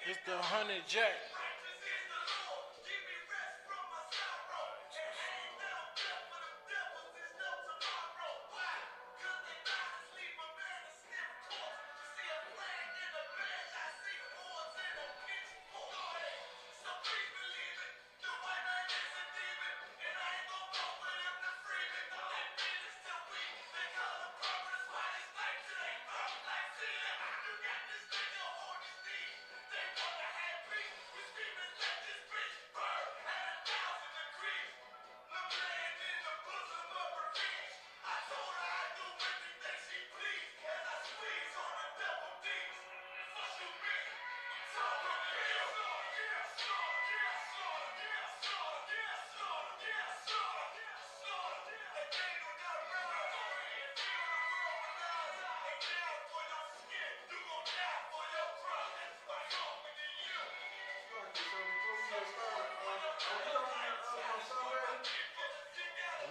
It's the 100 Jack.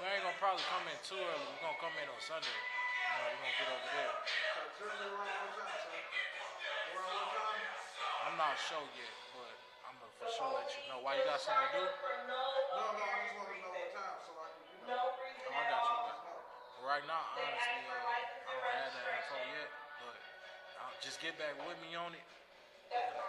We ain't gonna probably come in too early. We're gonna come in on Sunday. We're gonna get over there. I'm not sure yet, but I'm gonna for sure let you know. Why you got something to do? Oh, I got you. Right now, honestly, I don't have that info yet, but just get back with me on it. And I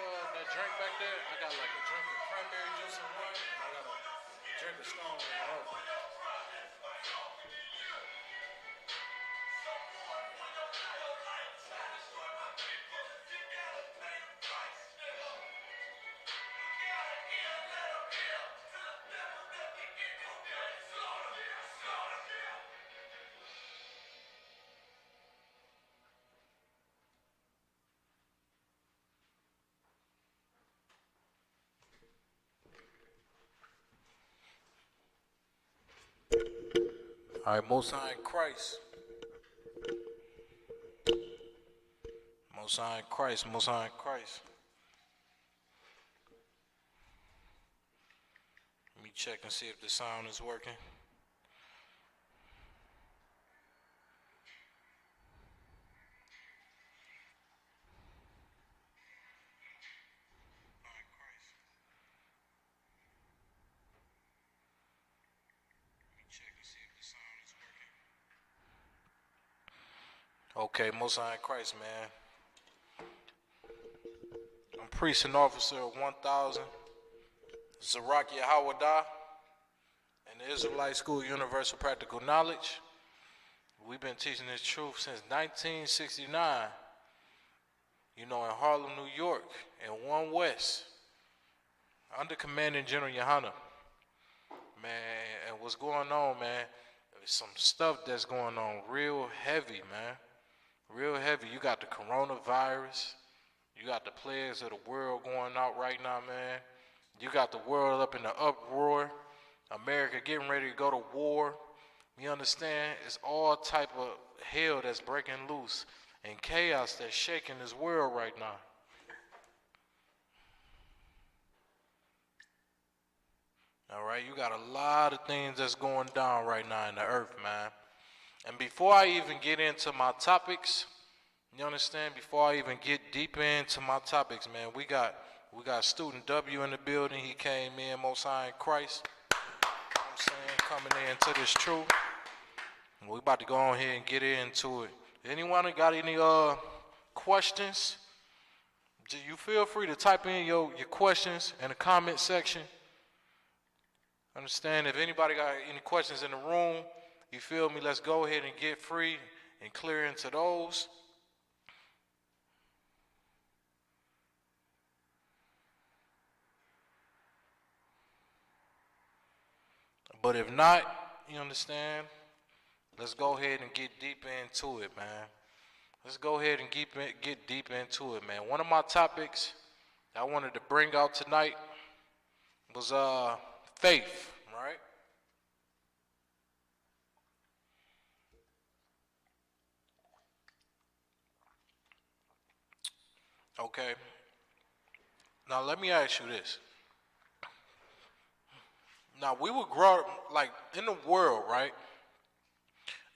got that drink back there. I got like a drink of cranberry juice and one, and I got a drink of Stone and Rope. All right, Most High in Christ. Most High in Christ. Most High in Christ. Let me check and see if the sound is working. Okay, Most High in Christ, man. I'm priest and officer of 1000, Zarakia Hawadah, and the Israelite School Universal Practical Knowledge. We've been teaching this truth since 1969, in Harlem, New York, in 1 West, under Commanding General Yohana. Man, and what's going on, man? There's some stuff that's going on real heavy, man. Real heavy. You got the coronavirus. You got the plagues of the world going out right now, man. You got the world up in the uproar. America getting ready to go to war. You understand? It's all type of hell that's breaking loose and chaos that's shaking this world right now. All right, you got a lot of things that's going down right now in the earth, man. And before I even get into my topics, you understand? Before I even get deep into my topics, man, we got student W in the building. He came in, Most High in Christ. You know what I'm saying? Coming into this truth. And we about to go on here and get into it. Anyone got any questions? You feel free to type in your questions in the comment section. Understand, if anybody got any questions in the room, You feel me? Let's go ahead and get free and clear into those. But if not, you understand? Let's go ahead and get deep into it, man. Let's go ahead and get deep into it, man. One of my topics I wanted to bring out tonight was faith, right? Okay. Now let me ask you this. Now we would grow up like in the world, right?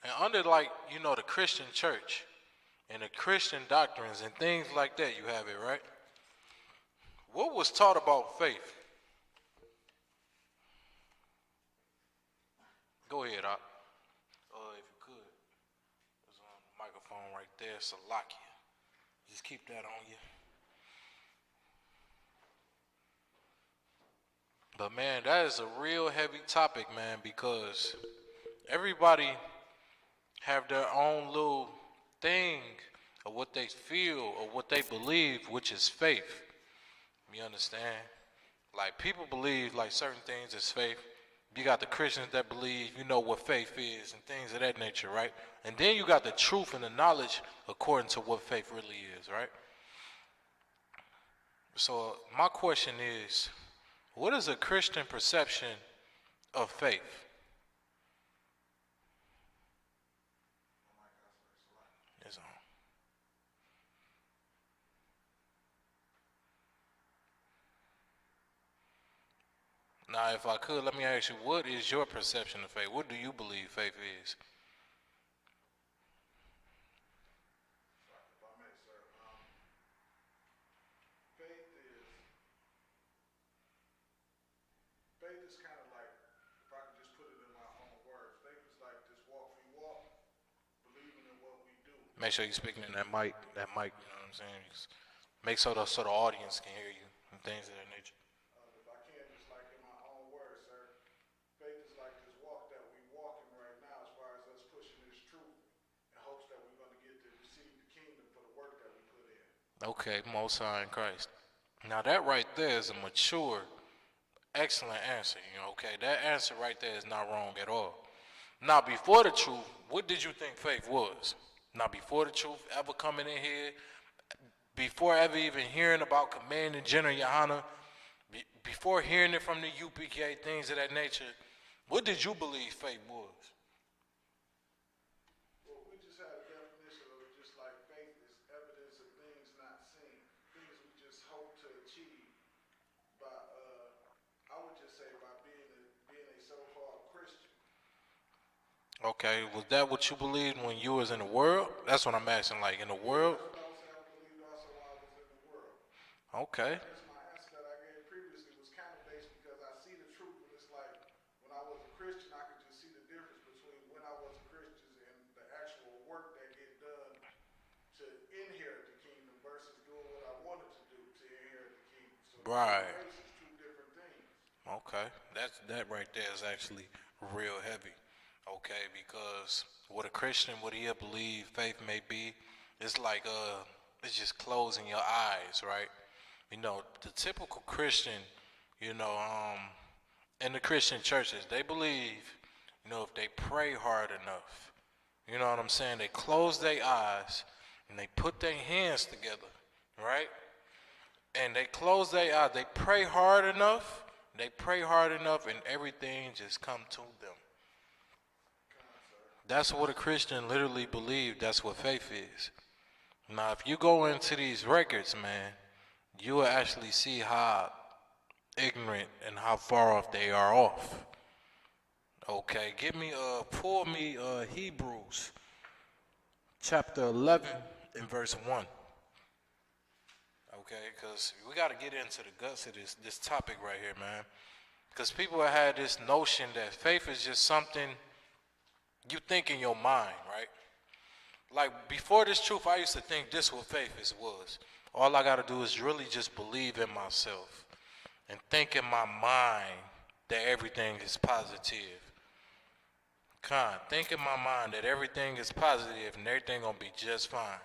And under like, the Christian church and the Christian doctrines and things like that, you have it, right? What was taught about faith? Go ahead, Op. If you could. There's a microphone right there, Salakia. Just keep that on you. But man, that is a real heavy topic, man, because everybody have their own little thing of what they feel or what they believe, which is faith. You understand? Like people believe like certain things is faith. You got the Christians that believe, what faith is and things of that nature, right? And then you got the truth and the knowledge according to what faith really is, right? So my question is, what is a Christian perception of faith? It's on. Now, if I could, let me ask you, what is your perception of faith? What do you believe faith is? Faith is kind of like, if I could just put it in my own words, faith is like this walk we walk, believing in what we do. Make sure you're speaking in that mic, you know what I'm saying? Just make so the audience can hear you and things of that nature. If I can, just like in my own words, sir, faith is like this walk that we walking right now as far as us pushing this truth in hopes that we're going to get to receive the kingdom for the work that we put in. Okay, Most High in Christ. Now that right there is a mature, excellent answer, okay? That answer right there is not wrong at all. Now, before the truth, what did you think faith was? Now, before the truth ever coming in here, before ever even hearing about Command and General Yohana, before hearing it from the UPK, things of that nature, what did you believe faith was? Well, we just had a definition of it, just like faith is evidence of things not seen, things we just hope to achieve by, I would just say by being a so-called Christian. Okay, was that what you believed when you was in the world? That's what I'm asking, like in the world? That's what I was saying, I believed also while I was in the world. Okay. That's my answer that I gave previously was kind of based because I see the truth, and it's like when I was a Christian, I could just see the difference between when I was a Christian and the actual work that get done to inherit the kingdom versus doing what I wanted to do to inherit the kingdom. So Right. grace is two different things. Okay, that right there is actually real heavy. Okay, because what a Christian, what he believe faith may be, it's like it's just closing your eyes, right? The typical Christian, in the Christian churches, they believe, if they pray hard enough, you know what I'm saying? They close their eyes and they put their hands together, right? And they close their eyes, they pray hard enough, and everything just come to them. That's what a Christian literally believes. That's what faith is. Now, if you go into these records, man, you will actually see how ignorant and how far off they are off. Okay, pull me Hebrews chapter 11 and verse 1. Okay, because we got to get into the guts of this topic right here, man. Because people have had this notion that faith is just something you think in your mind, right? Like before this truth, I used to think this what faith was. All I got to do is really just believe in myself and think in my mind that everything is positive. Think in my mind that everything is positive and everything gonna be just fine.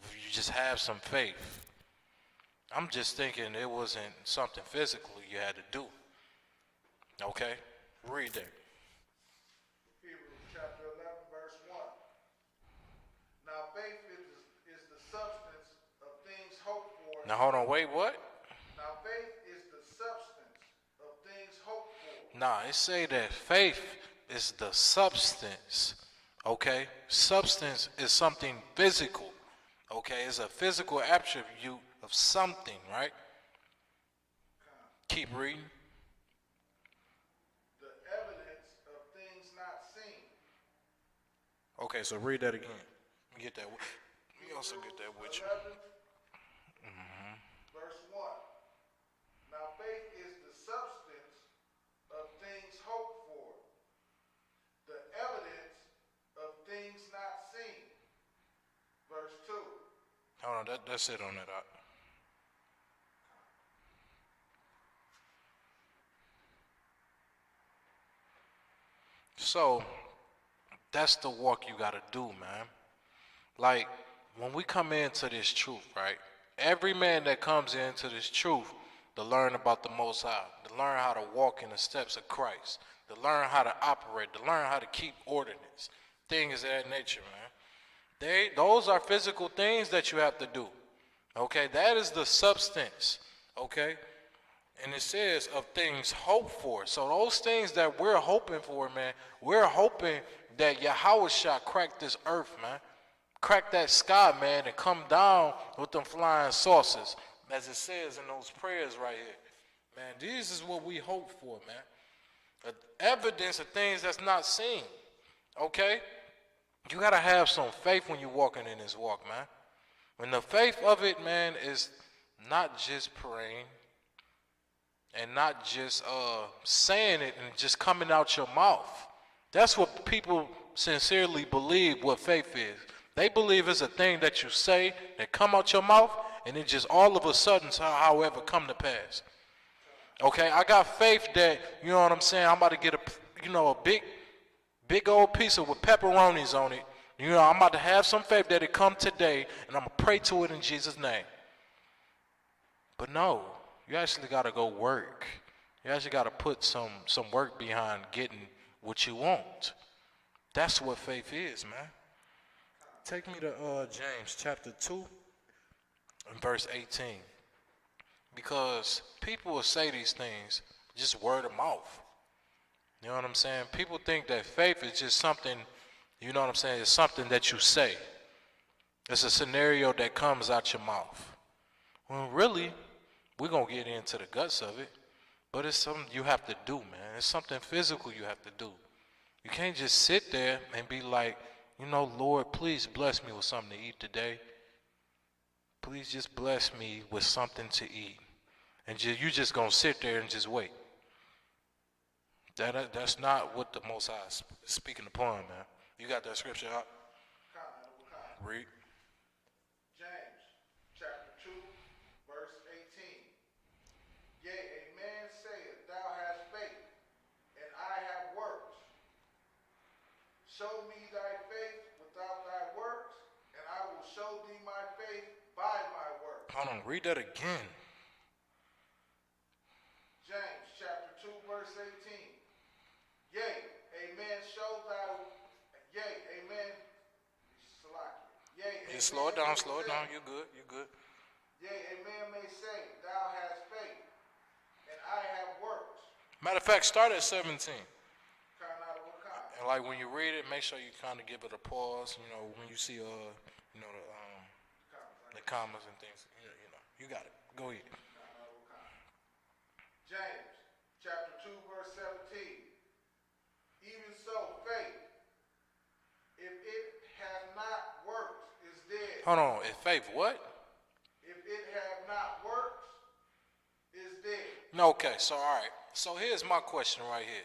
If you just have some faith. I'm just thinking it wasn't something physical you had to do. Okay? Read that. Hebrews chapter 11, verse 1. Now faith is the substance of things hoped for. Now hold on, wait, what? Now faith is the substance of things hoped for. Nah, it say that faith is the substance. Okay? Substance is something physical. Okay? It's a physical attribute of something, right? Keep reading. The evidence of things not seen. Okay, so read that again. Let me get that. Let me also get that with you. 11, verse 1. Now faith is the substance of things hoped for, the evidence of things not seen. Verse 2. Hold on, that's it on that. So, that's the walk you gotta do, man. Like, when we come into this truth, right? Every man that comes into this truth to learn about the Most High, to learn how to walk in the steps of Christ, to learn how to operate, to learn how to keep ordinance, things of that nature, man. Those are physical things that you have to do. Okay, that is the substance. Okay, and it says of things hoped for. So those things that we're hoping for, man, we're hoping that Yahweh shall crack this earth, man. Crack that sky, man, and come down with them flying saucers, as it says in those prayers right here. Man, this is what we hope for, man. Evidence of things that's not seen. Okay? You gotta have some faith when you're walking in this walk, man. When the faith of it, man, is not just praying and not just saying it and just coming out your mouth. That's what people sincerely believe what faith is. They believe it's a thing that you say that come out your mouth and it just all of a sudden however come to pass. Okay, I got faith that, you know what I'm saying, I'm about to get a big old pizza with pepperonis on it. You know, I'm about to have some faith that it come today and I'm going to pray to it in Jesus' name. But no, you actually got to go work. You actually got to put some work behind getting what you want. That's what faith is, man. Take me to James chapter 2 and verse 18. Because people will say these things just word of mouth. You know what I'm saying? People think that faith is just something, you know what I'm saying, it's something that you say. It's a scenario that comes out your mouth. Well, really, we're going to get into the guts of it, but it's something you have to do, man. It's something physical you have to do. You can't just sit there and be like, you know, Lord, please bless me with something to eat today. Please just bless me with something to eat. And you just going to sit there and just wait. That's not what the Most High is speaking upon, man. You got that scripture out? Read. James chapter 2, verse 18. Yea, a man saith, thou hast faith, and I have works. Show me thy faith without thy works, and I will show thee my faith by my works. Hold on, read that again. James chapter 2, verse 18. Yea, a man show thou, yea, a man, Yeah, slow it down, you good. Yea, a man may say, thou hast faith, and I have works. Matter of fact, start at 17. Kind. And like when you read it, make sure you kind of give it a pause. You know, when you see the commas and things. You know, you got it. Go ahead. James chapter 2, verse 17. Even so, faith, if it have not works, is dead. Hold on, if faith what? If it have not works, is dead. No, okay, so all right. So here's my question right here.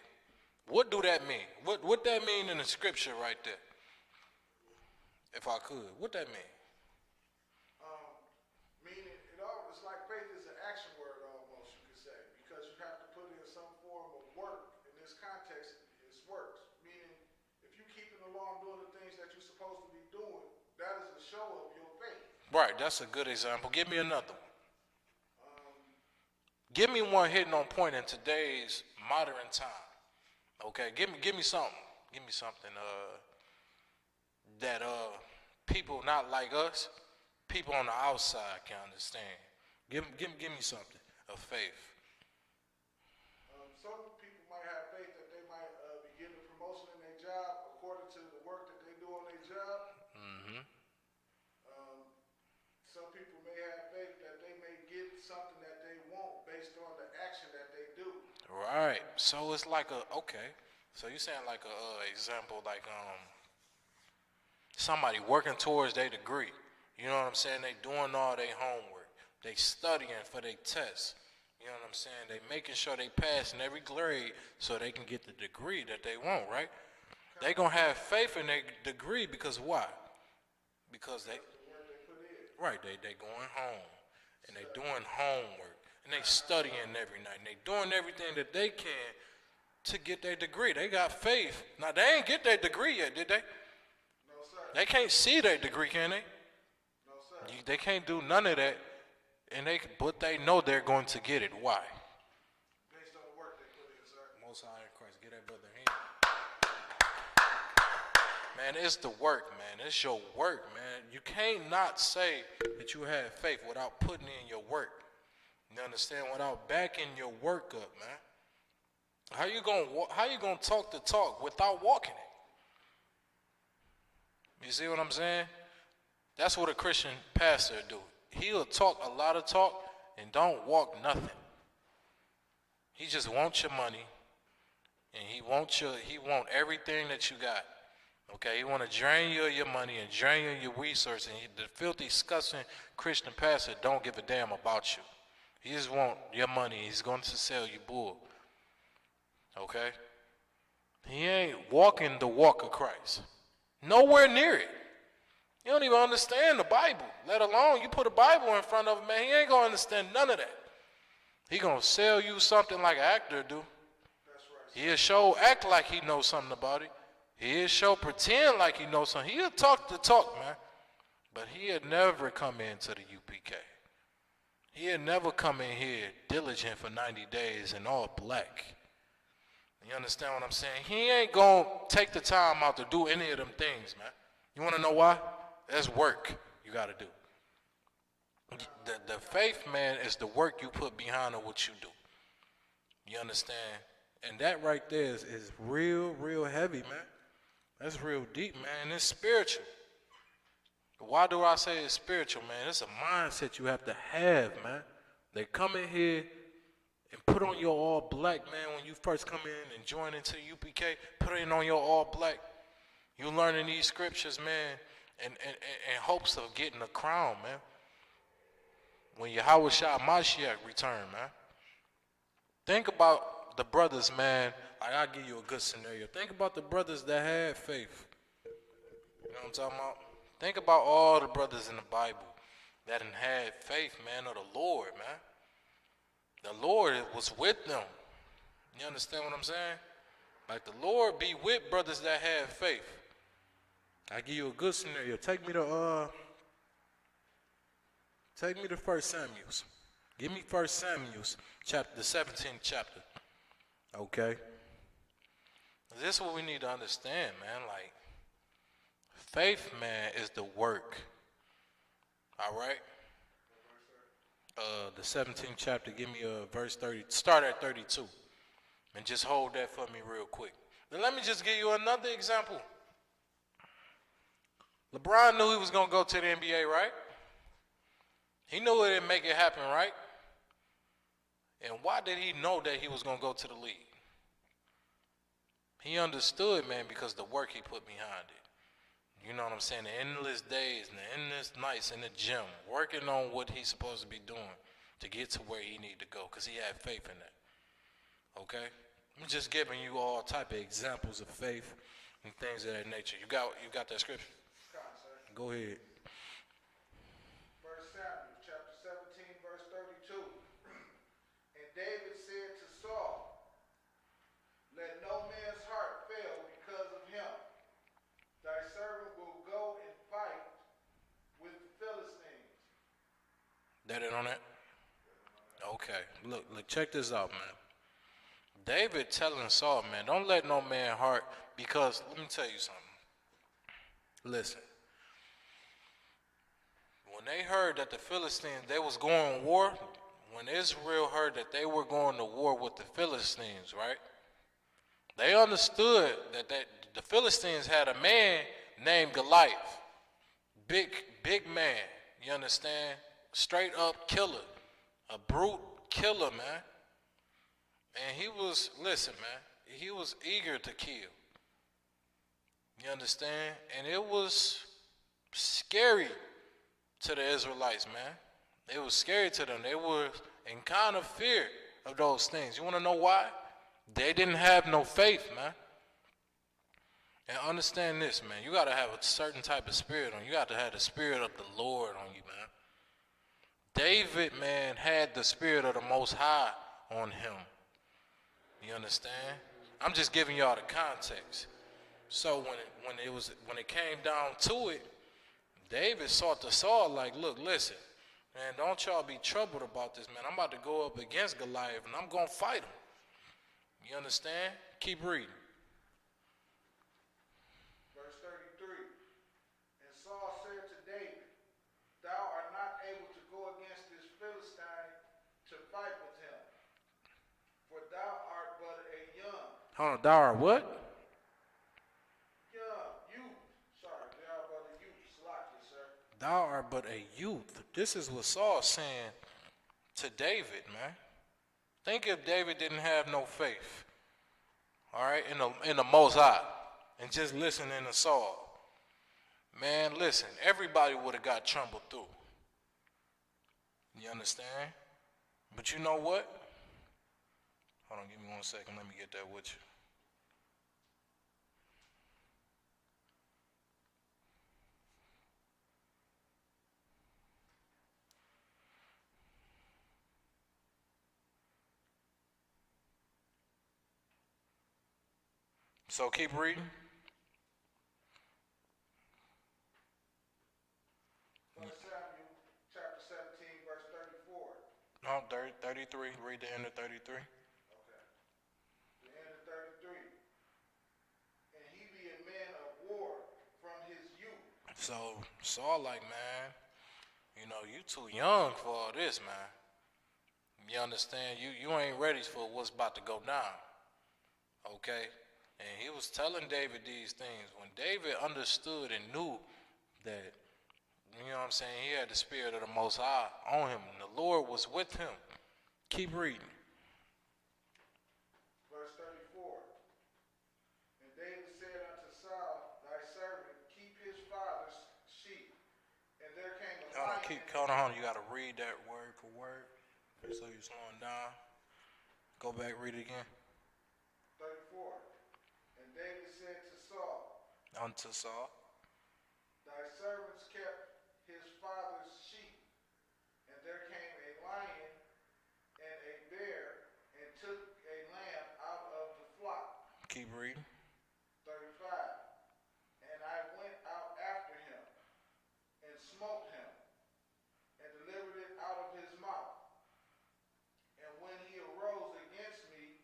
What do that mean? What that mean in the scripture right there? If I could, what that mean? Meaning, it's like faith is an action word almost, you could say, because you have to put in some form of work. In this context, it's works. Meaning, supposed to be doing, that is a show of your faith. Right, that's a good example. Give me another one. Give me one hitting on point in today's modern time. Okay, give me something. Give me something that people not like us, people on the outside can understand. Give me something of faith. Some people might have faith that they might be getting a promotion in their job according to the work that they do on their job. Some people may have faith that they may get something that they want based on the action that they do. Right. So it's like okay. So you saying like a example like somebody working towards their degree. You know what I'm saying? They doing all their homework. They studying for their tests. You know what I'm saying? They making sure they pass in every grade so they can get the degree that they want, right? They gonna have faith in their degree because why? Because they right, they going home and they doing homework and they studying every night and they doing everything that they can to get their degree. They got faith. Now they ain't get their degree yet, did they? No, sir. They can't see their degree, can they? No, sir. They can't do none of that, but they know they're going to get it. Why? Based on the work they put in, sir. Most High in Christ, get that brother hand. Man, it's the work, man. It's your work, man. You can't not say that you have faith without putting in your work. You understand? Without backing your work up, man. How you gonna talk the talk without walking it? You see what I'm saying? That's what a Christian pastor do. He'll talk a lot of talk and don't walk nothing. He just wants your money, and he want everything that you got. Okay, he want to drain you of your money and drain you of your resources. And the filthy, disgusting Christian pastor don't give a damn about you. He just want your money. He's going to sell you bull. Okay? He ain't walking the walk of Christ. Nowhere near it. You don't even understand the Bible, let alone you put a Bible in front of him, man. He ain't going to understand none of that. He going to sell you something like an actor do. That's right. He'll show act like he knows something about it. He'll show pretend like he knows something. He'll talk the talk, man. But he'll never come into the UPK. He'll never come in here diligent for 90 days and all black. You understand what I'm saying? He ain't going to take the time out to do any of them things, man. You want to know why? That's work you got to do. The faith, man, is the work you put behind what you do. You understand? And that right there is real, real heavy, man. That's real deep, man. It's spiritual. Why do I say it's spiritual, man? It's a mindset you have to have, man. They come in here and put on your all black, man. When you first come in and join into UPK, put in on your all black. You learning these scriptures, man, in hopes of getting a crown, man. When Yahweh Shah Mashiach return, man. Think about the brothers, man. Like, I'll give you a good scenario. Think about the brothers that had faith. You know what I'm talking about? Think about all the brothers in the Bible that had faith, man, of the Lord, man. The Lord was with them. You understand what I'm saying? Like, the Lord be with brothers that have faith. I'll give you a good scenario. Take me to 1 Samuel. Give me 1 Samuel, the 17th chapter. Okay? This is what we need to understand, man. Like, faith, man, is the work. All right? The 17th chapter, give me verse 30. Start at 32. And just hold that for me real quick. Then let me just give you another example. LeBron knew he was going to go to the NBA, right? He knew it didn't make it happen, right? And why did he know that he was going to go to the league? He understood, man, because the work he put behind it. You know what I'm saying? The endless days and the endless nights in the gym, working on what he's supposed to be doing to get to where he need to go, because he had faith in that. Okay? I'm just giving you all type of examples of faith and things of that nature. You got that scripture? Go ahead. 1 Samuel chapter 17, verse 32. And David said to Saul, let no man's heart fail because of him. Thy servant will go check this out, man. David telling Saul, man, don't let no man heart, because let me tell you something. Listen. When they heard that the Philistines, they was going to war, when Israel heard that they were going to war with the Philistines, right? They understood that the Philistines had a man named Goliath. Big man, you understand? Straight up killer. A brute killer, man. And he was, listen, man, he was eager to kill. You understand? And it was scary to the Israelites, man. It was scary to them. They were in kind of fear of those things. You want to know why? They didn't have no faith, man. And understand this, man. You got to have a certain type of spirit on you. You got to have the spirit of the Lord on you, man. David, man, had the spirit of the Most High on him. You understand? I'm just giving y'all the context. So when it came down to it, David sought to Saul like, look, listen, man, don't y'all be troubled about this, man. I'm about to go up against Goliath, and I'm going to fight him. You understand? Keep reading. Verse 33. And Saul said to David, thou art not able to go against this Philistine to fight with him, for thou art but a young. Hold on, thou art what? Thou art but a youth. This is what Saul's saying to David, man. Think if David didn't have no faith, all right, in the Most High, and just listening to Saul. Man, listen, everybody would have got trampled through. You understand? But you know what? Hold on, give me 1 second. Let me get that with you. So keep reading. First Samuel chapter 17, verse 34. No, 33. Read the end of 33. Okay. The end of 33. And he be a man of war from his youth. So Saul like, man, you know, you too young for all this, man. You understand? You ain't ready for what's about to go down. Okay? And he was telling David these things. When David understood and knew that, you know what I'm saying, he had the spirit of the Most High on him. And the Lord was with him. Keep reading. Verse 34. And David said unto Saul, thy servant, keep his father's sheep. And there came a lion. Hold on. You got to read that word for word. So you're slowing down. Go back, read it again. 34. And David said to Saul, unto Saul, thy servants kept his father's sheep, and there came a lion and a bear, and took a lamb out of the flock. Keep reading. 35. And I went out after him, and smote him, and delivered it out of his mouth. And when he arose against me,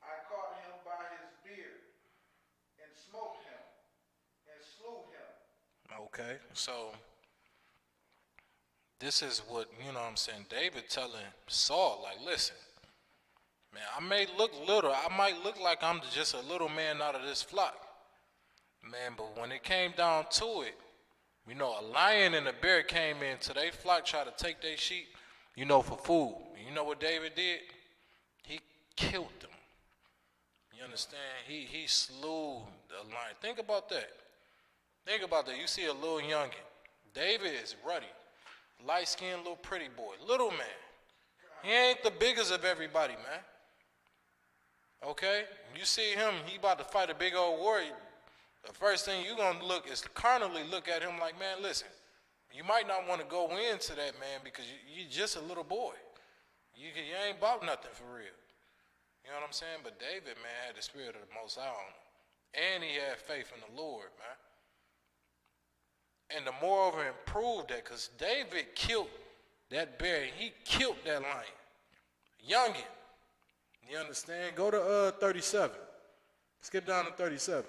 I caught him by his beard, and smote him, and slew him. Okay, so this is what, you know what I'm saying, David telling Saul, like, listen, man, I may look little, I might look like I'm just a little man out of this flock, man, but when it came down to it, you know, a lion and a bear came into their flock, tried to take their sheep, you know, for food. And you know what David did? He killed them. You understand? He slew the lion. Think about that. Think about that. You see a little youngin. David is ruddy. Light-skinned little pretty boy. Little man. He ain't the biggest of everybody, man. Okay? You see him, he about to fight a big old warrior. The first thing you're going to look is to carnally look at him like, man, listen, you might not want to go into that, man, because you're just a little boy. You ain't about nothing for real. You know what I'm saying? But David, man, had the spirit of the Most High on him. And he had faith in the Lord, man. And the moreover improved that, because David killed that bear. He killed that lion. youngin. You understand? Go to 37. Skip down to 37.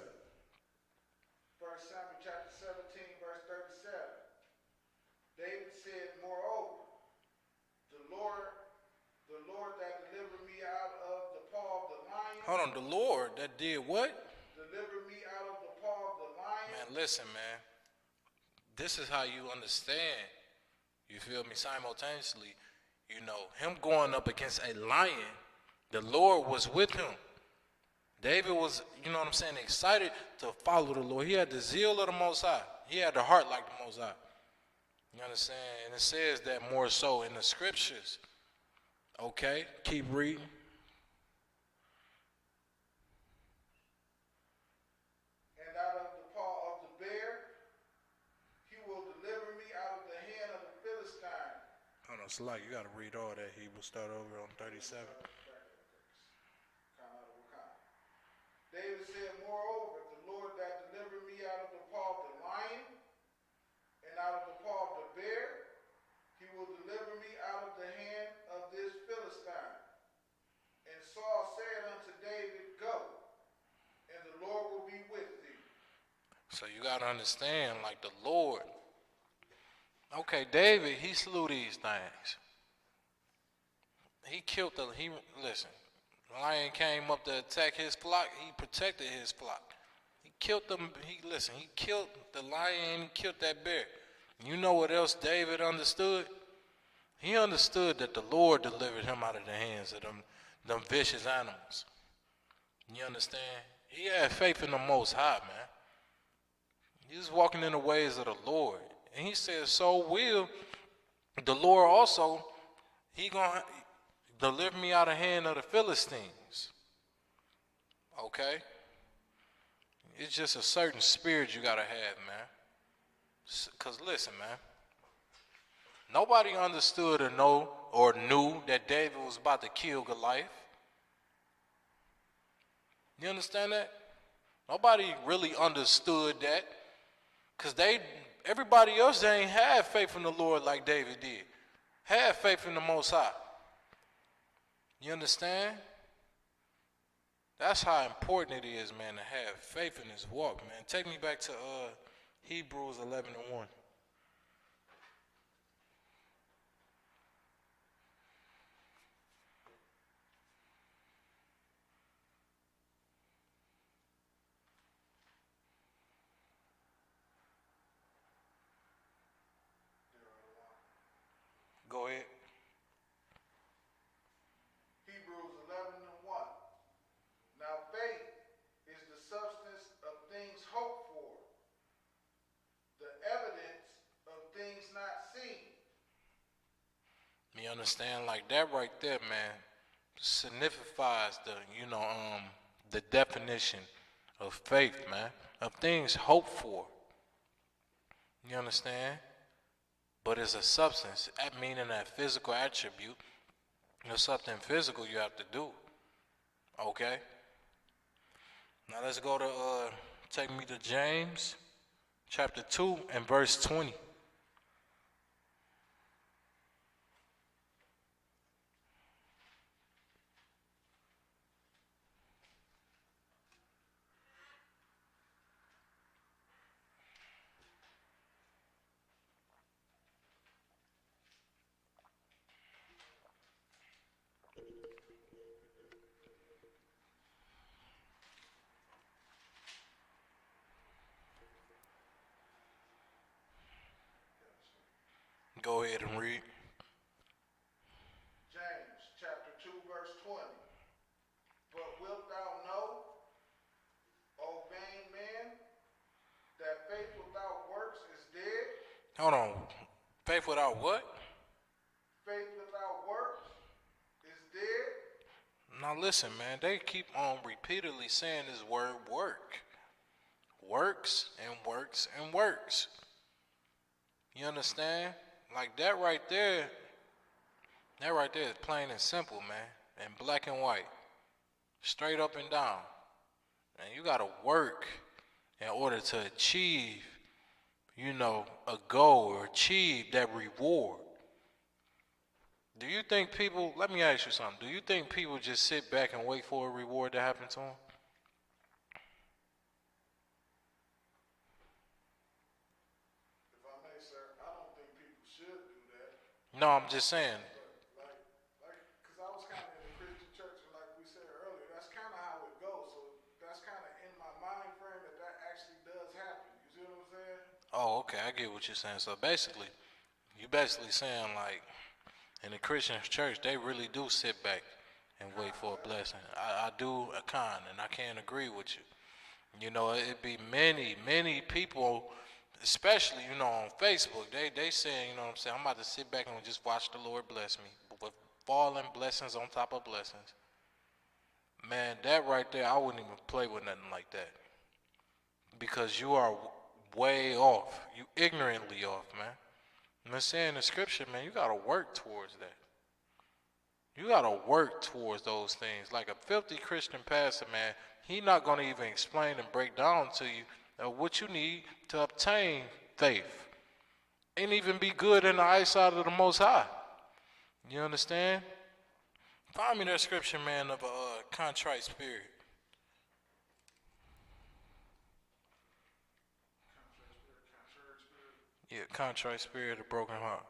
1 Samuel chapter 17, verse 37. David said, moreover, the Lord that delivered me out of the paw of the lion. Hold on, the Lord that did what? Delivered me out of the paw of the lion. Man, listen, man. This is how you understand, you feel me, simultaneously, you know, him going up against a lion, the Lord was with him. David was, you know what I'm saying, excited to follow the Lord. He had the zeal of the Most High. He had the heart like the Most High. You understand? And it says that more so in the scriptures. Okay, keep reading. And out of the paw of the bear, he will deliver me out of the hand of the Philistine. Hold on, Salak, you got to read all that. He will start over on 37. David said, moreover, the Lord that delivered me out of the paw of the lion and out of the paw of the bear, he will deliver me out of the hand of this Philistine. And Saul said unto David, go, and the Lord will be with thee. So you got to understand, like the Lord. Okay, David, he slew these things. He killed listen. Lion came up to attack his flock. He protected his flock. He killed them. He killed the lion. He killed that bear. You know what else David understood? He understood that the Lord delivered him out of the hands of them vicious animals. You understand? He had faith in the Most High, man. He was walking in the ways of the Lord. And he said, so will the Lord also, he gonna deliver me out of the hand of the Philistines. Okay? It's just a certain spirit you got to have, man. Because listen, man. Nobody understood or knew that David was about to kill Goliath. You understand that? Nobody really understood that. Because everybody else, they ain't had faith in the Lord like David did. Had faith in the Most High. You understand? That's how important it is, man, to have faith in this walk, man. Take me back to Hebrews 11:1. Go ahead. Hebrews 11:1. Now faith is the substance of things hoped for, the evidence of things not seen. You understand? Like that right there, man, signifies the definition of faith, man, of things hoped for. You understand? But it's a substance, meaning that physical attribute. There's something physical you have to do. Okay? Now let's go to, take me to James chapter 2 and verse 20. Go ahead and read. James chapter 2 verse 20. But wilt thou know, O vain man, that faith without works is dead? Hold on. Faith without what? Faith without works is dead? Now listen, man, they keep on repeatedly saying this word work. Works and works and works. You understand? Like that right there is plain and simple, man. And black and white. Straight up and down. And you gotta work in order to achieve, a goal or achieve that reward. Do you think people, let me ask you something. Do you think people just sit back and wait for a reward to happen to them? If I may, sir, I don't think people should do that. No, I'm just saying. But cause I was kind of in the Christian church, and like we said earlier, that's kind of how it goes. So that's kind of in my mind frame that actually does happen. You see what I'm saying? Oh, okay, I get what you're saying. So basically, you basically saying like in the Christian church, they really do sit back and wait for a blessing. I do a con, and I can't agree with you. You know, it'd be many people, especially, you know, on Facebook, they saying, you know what I'm saying, I'm about to sit back and just watch the Lord bless me with falling blessings on top of blessings. Man, that right there, I wouldn't even play with nothing like that. Because you are way off. You ignorantly off, man. I'm saying in the scripture, man, you gotta work towards that. You gotta work towards those things. Like a filthy Christian pastor, man, he not gonna even explain and break down to you what you need to obtain faith, and even be good in the eyesight of the Most High. You understand? Find me that scripture, man, of a contrite spirit. Contrary spirit. Yeah, contrite spirit, a broken heart.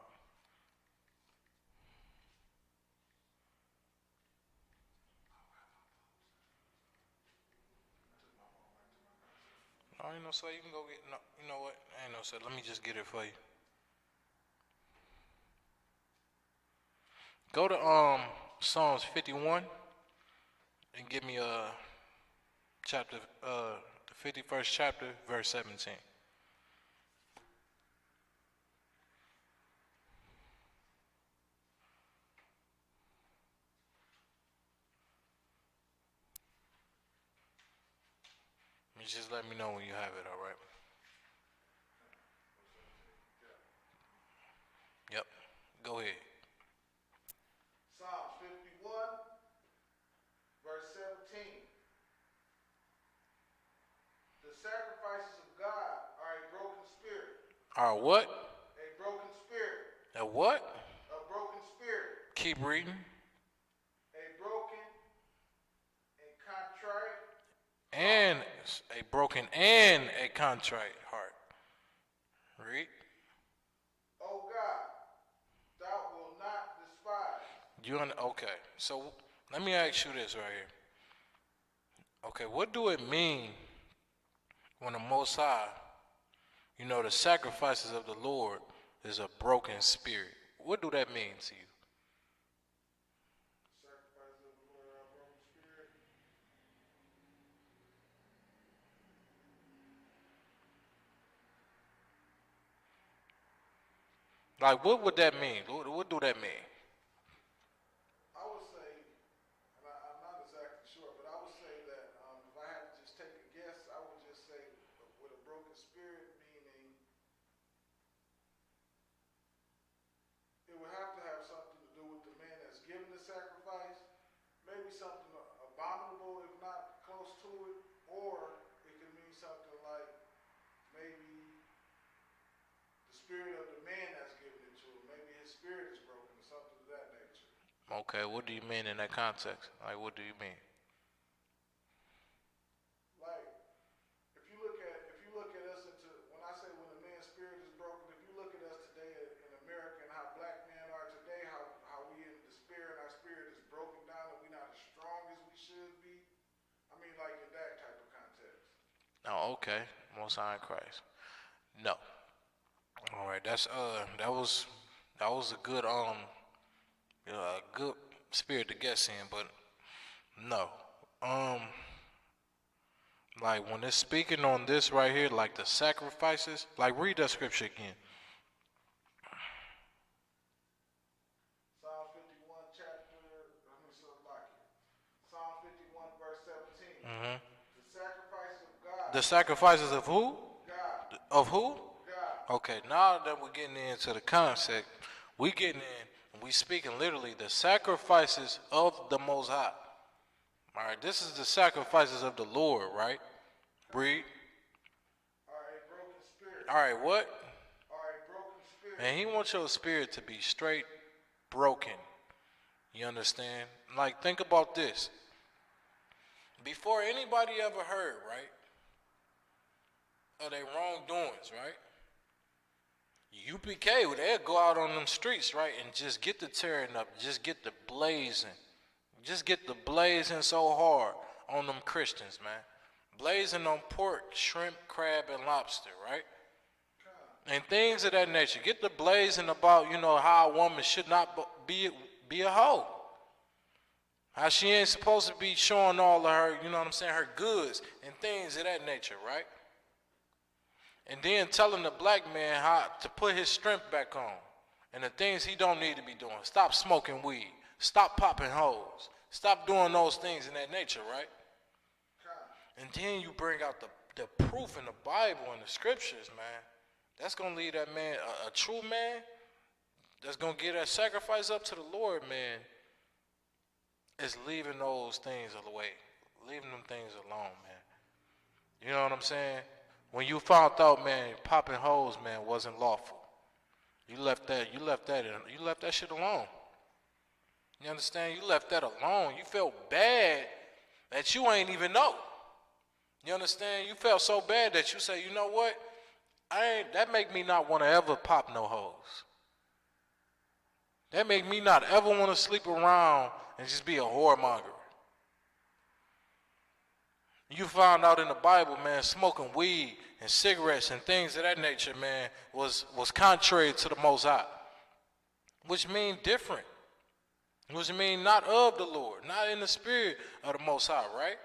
Oh, you know, so you can go get. No, you know what? I ain't no sir. Let me just get it for you. Go to Psalms 51 and give me chapter the 51st chapter, verse 17. You just let me know when you have it. All right. Yep. Go ahead. Psalms 51, verse 17. The sacrifices of God are a broken spirit. All right. What? A broken spirit. A what? A broken spirit. Keep reading. A broken and contrite. And a broken and a contrite heart. Read. O God, thou wilt not despise. Okay. So let me ask you this right here. Okay, what do it mean when the Most High, you know, the sacrifices of the Lord is a broken spirit? What do that mean to you? Sacrifices of the Lord are a broken spirit. Like, what would that mean? What do that mean? I would say, and I'm not exactly sure, but I would say that if I had to just take a guess, I would just say with a broken spirit, meaning it would have to have something to do with the man that's giving the sacrifice, maybe something abominable, if not close to it, or it could mean something like maybe the spirit of the man that's giving it to him, maybe his spirit is broken or something of that nature. Okay, what do you mean in that context? Like, what do you mean? Like, if you look at us into, when I say when a man's spirit is broken, if you look at us today in America and how black men are today, how we in despair and our spirit is broken down and we're not as strong as we should be. I mean, like in that type of context. Oh, okay. Most High in Christ. No. All right. That was a good a good spirit to guess in, but no. Like when it's speaking on this right here, like the sacrifices, like read that scripture again. Psalm 51 chapter, let me so like it. Psalm 51 verse 17. Mm-hmm. The sacrifice of God. The sacrifices of who? God. Of who? God. Okay, now that we're getting into the concept, we getting in, and we speaking literally the sacrifices of the Most High. All right, this is the sacrifices of the Lord, right? Read. Are a broken spirit. All right, what? Are a broken spirit. And he wants your spirit to be straight broken. You understand? Like, think about this. Before anybody ever heard, right, of their wrongdoings, right? UPK, they'll go out on them streets, right, and just get the tearing up, just get the blazing. Just get the blazing so hard on them Christians, man. Blazing on pork, shrimp, crab, and lobster, right? And things of that nature. Get the blazing about, how a woman should not be a hoe. How she ain't supposed to be showing all of her, her goods and things of that nature, right? And then telling the black man how to put his strength back on and the things he don't need to be doing. Stop smoking weed. Stop popping hoes. Stop doing those things in that nature, right? And then you bring out the proof in the Bible and the scriptures, man. That's going to lead that man, a true man, that's going to give that sacrifice up to the Lord, man, is leaving those things away. Leaving them things alone, man. You know what I'm saying? When you found out, man, popping hoes, man, wasn't lawful. You left that shit alone. You understand? You left that alone. You felt bad that you ain't even know. You understand? You felt so bad that you say, you know what? That make me not want to ever pop no hoes. That make me not ever want to sleep around and just be a whoremonger. You found out in the Bible, man, smoking weed and cigarettes and things of that nature, man, was contrary to the Most High. Which mean different. Which mean not of the Lord, not in the spirit of the Most High, right?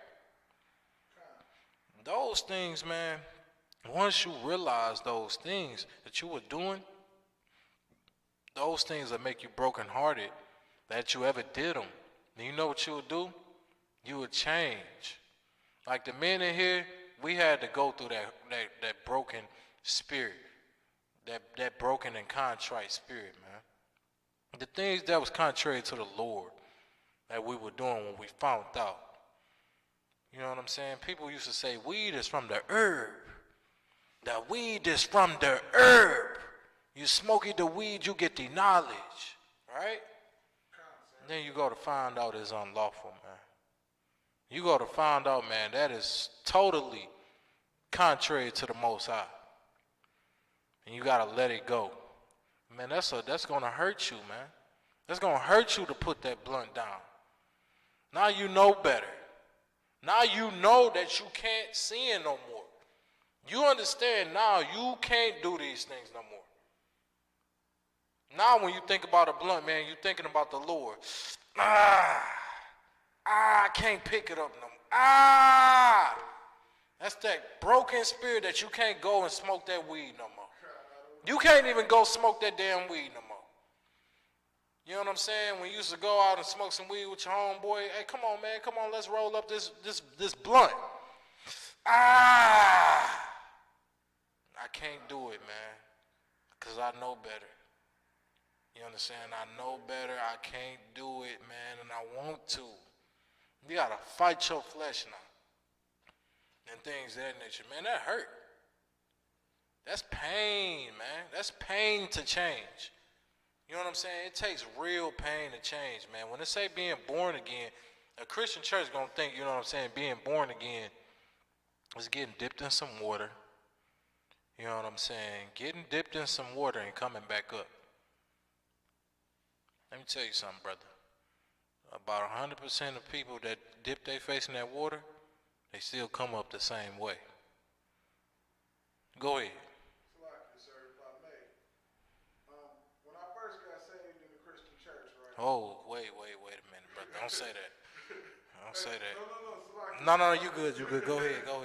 Those things, man, once you realize those things that you were doing, those things that make you brokenhearted, that you ever did them. And you know what you would do? You would change. Like the men in here, we had to go through that broken spirit, that broken and contrite spirit, man. The things that was contrary to the Lord that we were doing when we found out. You know what I'm saying? People used to say, weed is from the herb. The weed is from the herb. You smoking the weed, you get the knowledge, right? And then you go to find out it's unlawful, man. You go to find out, man, that is totally contrary to the Most High. And you got to let it go. Man, that's going to hurt you, man. That's going to hurt you to put that blunt down. Now you know better. Now you know that you can't sin no more. You understand now you can't do these things no more. Now when you think about a blunt, man, you're thinking about the Lord. I can't pick it up no more. That's that broken spirit that you can't go and smoke that weed no more. You can't even go smoke that damn weed no more. You know what I'm saying? When you used to go out and smoke some weed with your homeboy, hey, come on, man, come on, let's roll up this blunt. I can't do it, man, because I know better. You understand? I know better. I can't do it, man, and I want to. You got to fight your flesh now and things of that nature. Man, that hurt. That's pain, man. That's pain to change. You know what I'm saying? It takes real pain to change, man. When they say being born again, a Christian church is going to think, you know what I'm saying, being born again is getting dipped in some water. You know what I'm saying? Getting dipped in some water and coming back up. Let me tell you something, brother. About 100% of people that dip their face in that water, they still come up the same way. Go ahead. Oh, wait a minute, brother. Don't say that. Don't say that. No, you good. Go ahead. What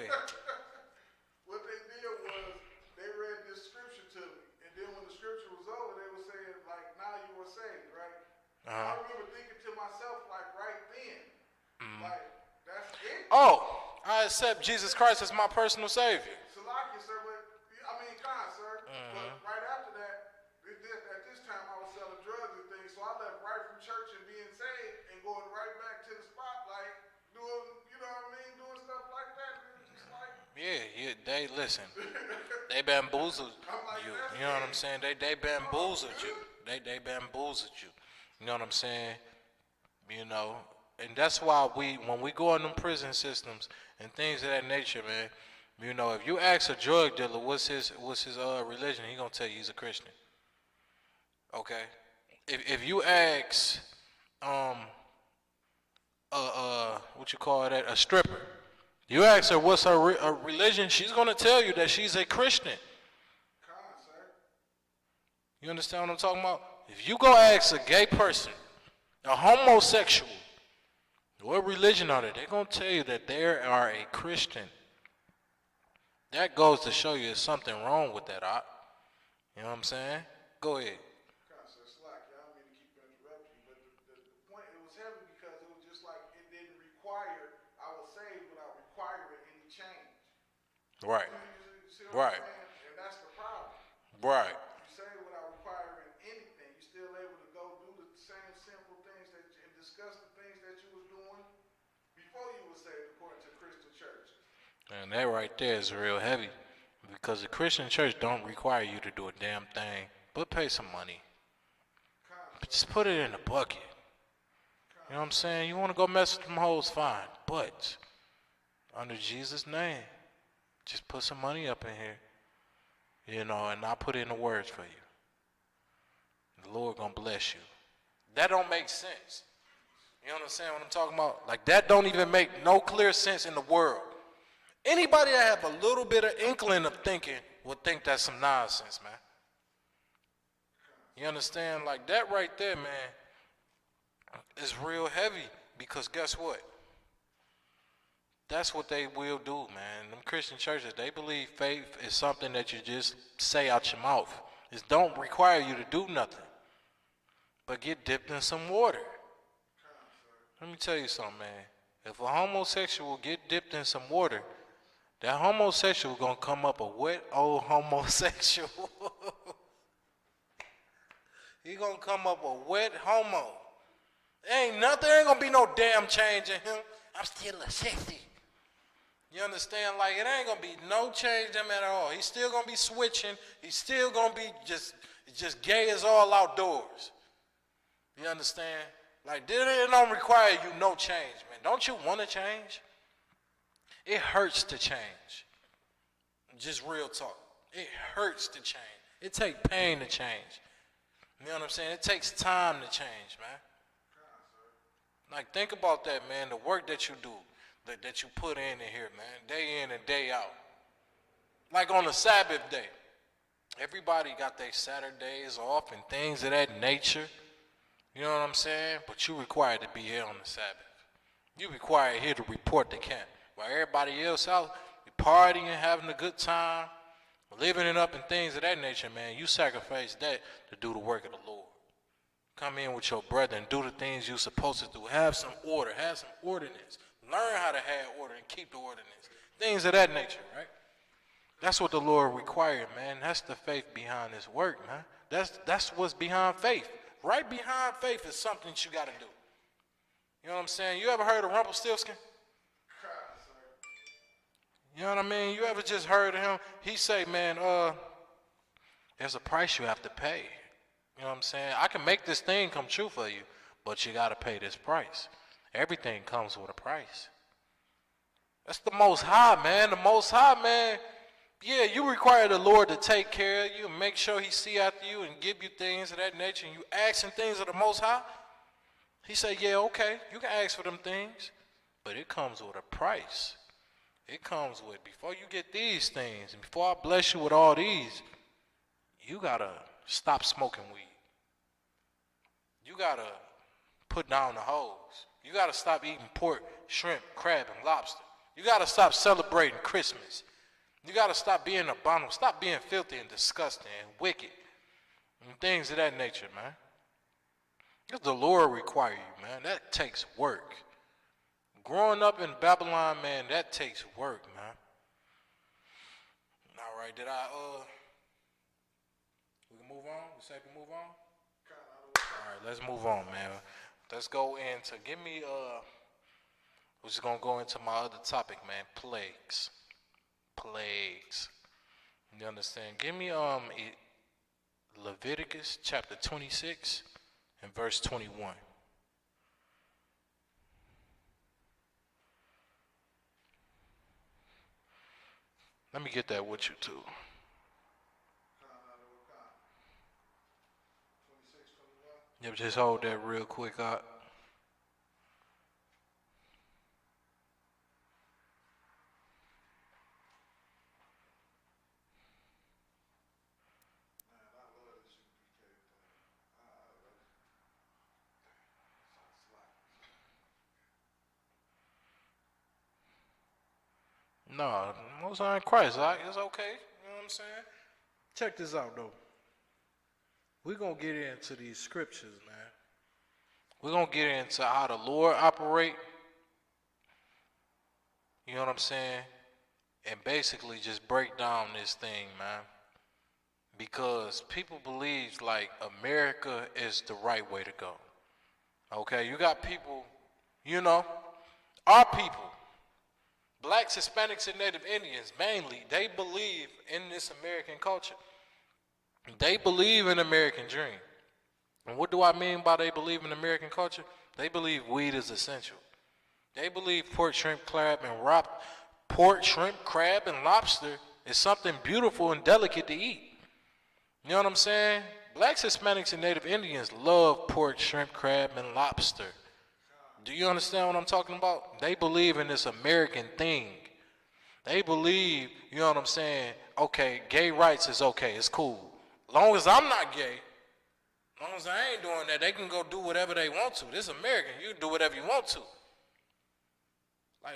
they did was they read this scripture to me, and then when the scripture was over, they were saying, like, now you were saved, right? I remember thinking to myself, like, right then, like, that's it. Oh, I accept Jesus Christ as my personal Savior. Salaki, sir, but, sir. But right after that, at this time, I was selling drugs and things, so I left right from church and being saved and going right back to the spotlight, doing, you know what I mean, doing stuff like that. Just like, They listen. They bamboozled you. You know what I'm saying? They bamboozled you. They bamboozled you. You know what I'm saying? You know, and that's why when we go in them prison systems and things of that nature, man, you know, if you ask a drug dealer what's his religion, he gonna tell you he's a Christian. Okay, if you ask what you call that, a stripper, you ask her what's her religion, she's gonna tell you that she's a Christian. You understand what I'm talking about? If you go ask a gay person, a homosexual, what religion are they? They're going to tell you that they are a Christian. That goes to show you there's something wrong with that, you know what I'm saying? Go ahead. Right. Right. And that's the problem. Right. You say without requiring anything, you're still able to go do the same simple things and discuss the things that you was doing before you were saved according to Christian churches. And that right there is real heavy, because the Christian church don't require you to do a damn thing but pay some money. But just put it in a bucket. You know what I'm saying? You want to go mess with them hoes, fine, but under Jesus' name, just put some money up in here, you know, and I'll put in the words for you. The Lord gonna bless you. That don't make sense. You understand what I'm talking about? Like, that don't even make no clear sense in the world. Anybody that have a little bit of inkling of thinking would think that's some nonsense, man. You understand? Like, that right there, man, is real heavy, because guess what? That's what they will do, man. Them Christian churches, they believe faith is something that you just say out your mouth. It don't require you to do nothing but get dipped in some water. Let me tell you something, man. If a homosexual get dipped in some water, that homosexual gonna come up a wet old homosexual. He gonna come up a wet homo. There ain't gonna be no damn change in him. I'm still a 60. You understand? Like, it ain't gonna be no change in him at all. He's still gonna be switching. He's still gonna be just gay as all outdoors. You understand? Like, it don't require you no change, man. Don't you want to change? It hurts to change. Just real talk. It hurts to change. It takes pain to change. You know what I'm saying? It takes time to change, man. Like, think about that, man. The work that you do, that you put in here, man, day in and day out. Like on a Sabbath day. Everybody got their Saturdays off and things of that nature. You know what I'm saying? But you required to be here on the Sabbath. You required here to report the camp. While everybody else out, partying, having a good time, living it up and things of that nature, man, you sacrifice that to do the work of the Lord. Come in with your brother and do the things you're supposed to do. Have some order. Have some ordinance. Learn how to have order and keep the ordinance. Things of that nature, right? That's what the Lord required, man. That's the faith behind this work, man. That's what's behind faith. Right behind faith is something that you got to do. You know what I'm saying? You ever heard of Rumpelstiltskin? You know what I mean? You ever just heard of him? He say, man, there's a price you have to pay. You know what I'm saying? I can make this thing come true for you, but you got to pay this price. Everything comes with a price. That's the Most High, man. The Most High, man. Yeah, you require the Lord to take care of you and make sure he see after you and give you things of that nature, and you asking things of the Most High. He said, yeah, okay, you can ask for them things, but it comes with a price. It comes with, before you get these things, and before I bless you with all these, you got to stop smoking weed. You got to put down the hoes. You got to stop eating pork, shrimp, crab, and lobster. You got to stop celebrating Christmas. You got to stop being abominable. Stop being filthy and disgusting and wicked and things of that nature, man. Because the Lord require you, man. That takes work. Growing up in Babylon, man, that takes work, man. All right, we can move on? You say we can move on? All right, let's move on, man. Let's go into, we're just going to go into my other topic, man, plagues. Plagues. You understand? Give me Leviticus chapter 26 and verse 21. Let me get that with you too. What kind? 26, 21? Yeah, just hold that real quick out. Man, I love this UPK thing. No, Most High in Christ, it's okay. You know what I'm saying? Check this out, though. We're going to get into these scriptures, man. We're going to get into how the Lord operate. You know what I'm saying? And basically just break down this thing, man. Because people believe, like, America is the right way to go. Okay? You got people, our people, blacks, Hispanics, and Native Indians, mainly, they believe in this American culture. They believe in American dream. And what do I mean by they believe in American culture? They believe weed is essential. They believe pork, shrimp, crab, and lobster is something beautiful and delicate to eat. You know what I'm saying? Blacks, Hispanics, and Native Indians love pork, shrimp, crab, and lobster. Do you understand what I'm talking about? They believe in this American thing. They believe, you know what I'm saying, okay, gay rights is okay, it's cool. As long as I'm not gay, as long as I ain't doing that, they can go do whatever they want to. This is American, you can do whatever you want to. Like,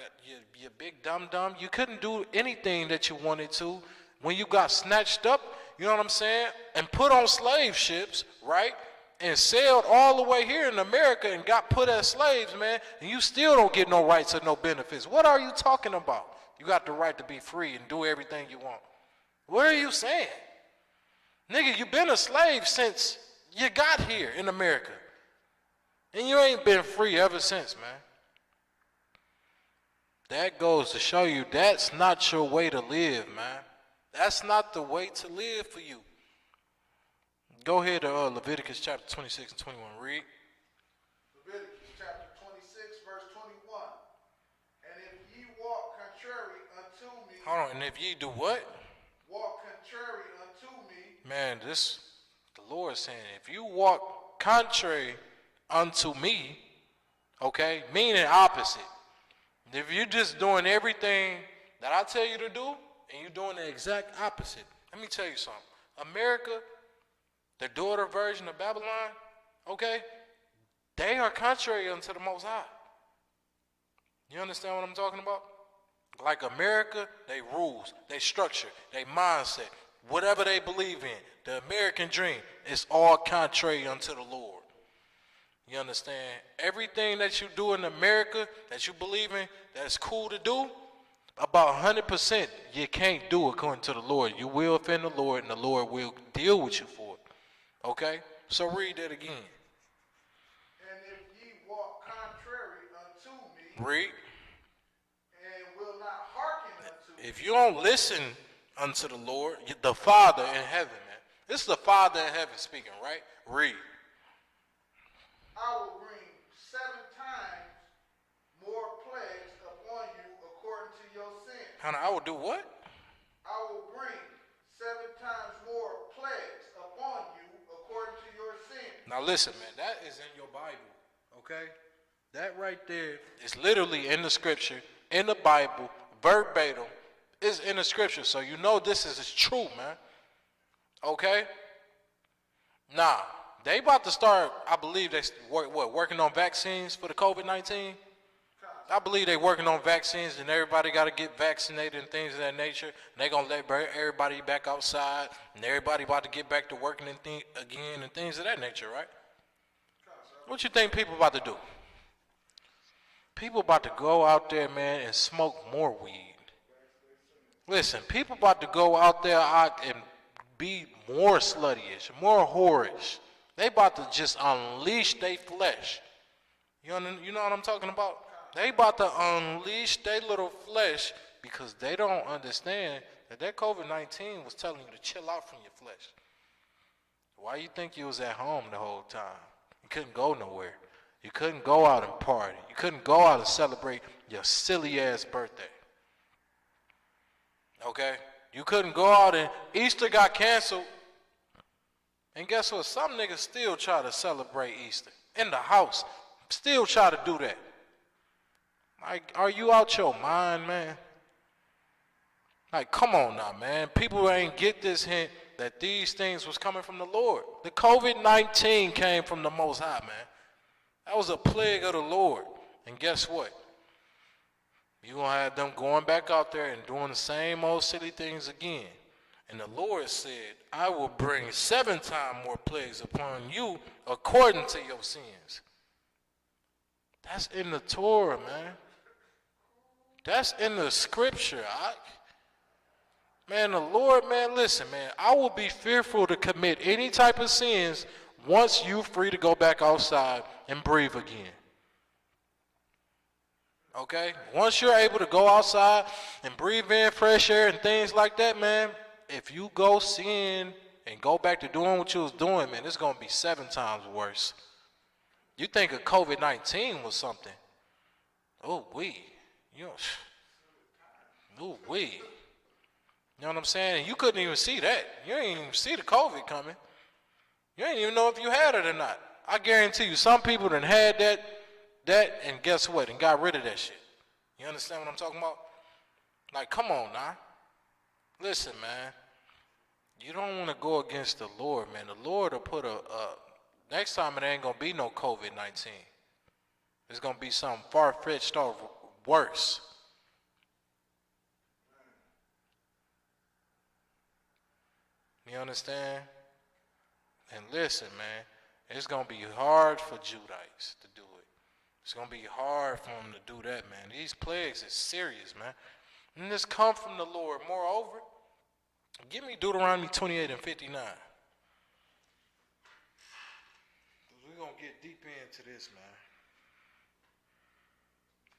you big dum-dum, you couldn't do anything that you wanted to when you got snatched up, you know what I'm saying, and put on slave ships, right? And sailed all the way here in America and got put as slaves, man, and you still don't get no rights or no benefits. What are you talking about? You got the right to be free and do everything you want. What are you saying? Nigga, you been a slave since you got here in America. And you ain't been free ever since, man. That goes to show you that's not your way to live, man. That's not the way to live for you. Go ahead to Leviticus chapter 26 and 21. Read. Leviticus chapter 26, verse 21. And if ye walk contrary unto me. Hold on. And if ye do what? Walk contrary unto me. Man, the Lord is saying, if you walk contrary unto me, okay, meaning opposite. If you're just doing everything that I tell you to do, and you're doing the exact opposite, let me tell you something. America, the daughter version of Babylon, okay, they are contrary unto the Most High. You understand what I'm talking about? Like America, they rules, they structure, they mindset, whatever they believe in, the American dream, is all contrary unto the Lord. You understand? Everything that you do in America that you believe in, that's cool to do, about 100% you can't do according to the Lord. You will offend the Lord, and the Lord will deal with you for it. Okay? So read that again. And if ye walk contrary unto me. Read. And will not hearken unto me. If you don't listen unto the Lord, the Father in heaven, man. This is the Father in heaven speaking, right? Read. I will bring 7 times more plagues upon you according to your sin. Hannah, I will do what? I will bring 7 times more plagues upon you according to your sin. Now listen, man, that is in your Bible, okay? That right there is literally in the scripture, in the Bible, verbatim, is in the scripture. So you know this is true, man. Okay? Now, they about to start, I believe they working on vaccines for the COVID-19? I believe they working on vaccines and everybody got to get vaccinated and things of that nature. And they going to let everybody back outside and everybody about to get back to working again and things of that nature, right? What you think people about to do? People about to go out there, man, and smoke more weed. Listen, people about to go out there and be more sluttyish, more whorish. They about to just unleash their flesh. You know what I'm talking about? They about to unleash their little flesh because they don't understand that COVID-19 was telling you to chill out from your flesh. Why you think you was at home the whole time? You couldn't go nowhere. You couldn't go out and party. You couldn't go out and celebrate your silly ass birthday. Okay? You couldn't go out and Easter got canceled. And guess what? Some niggas still try to celebrate Easter in the house. Still try to do that. Like, are you out your mind, man? Like, come on now, man. People ain't get this hint that these things was coming from the Lord. The COVID-19 came from the Most High, man. That was a plague of the Lord. And guess what? You're going to have them going back out there and doing the same old silly things again. And the Lord said, I will bring 7 times more plagues upon you according to your sins. That's in the Torah, man. That's in the scripture. Man, the Lord, man, listen, man, I will be fearful to commit any type of sins once you're free to go back outside and breathe again. Okay? Once you're able to go outside and breathe in fresh air and things like that, man, if you go sin and go back to doing what you was doing, man, it's going to be 7 times worse. You think of COVID-19 was something. Oh, you know what I'm saying? You couldn't even see that. You didn't even see the COVID coming. You didn't even know if you had it or not. I guarantee you, some people done had that, and guess what? And got rid of that shit. You understand what I'm talking about? Like, come on now. Listen, man. You don't want to go against the Lord, man. The Lord will put next time it ain't going to be no COVID-19. It's going to be something far-fetched or worse. You understand? And listen, man, it's going to be hard for Judites to do it. It's going to be hard for them to do that, man. These plagues is serious, man. And this come from the Lord. Moreover, give me Deuteronomy 28 and 59. We're going to get deep into this, man.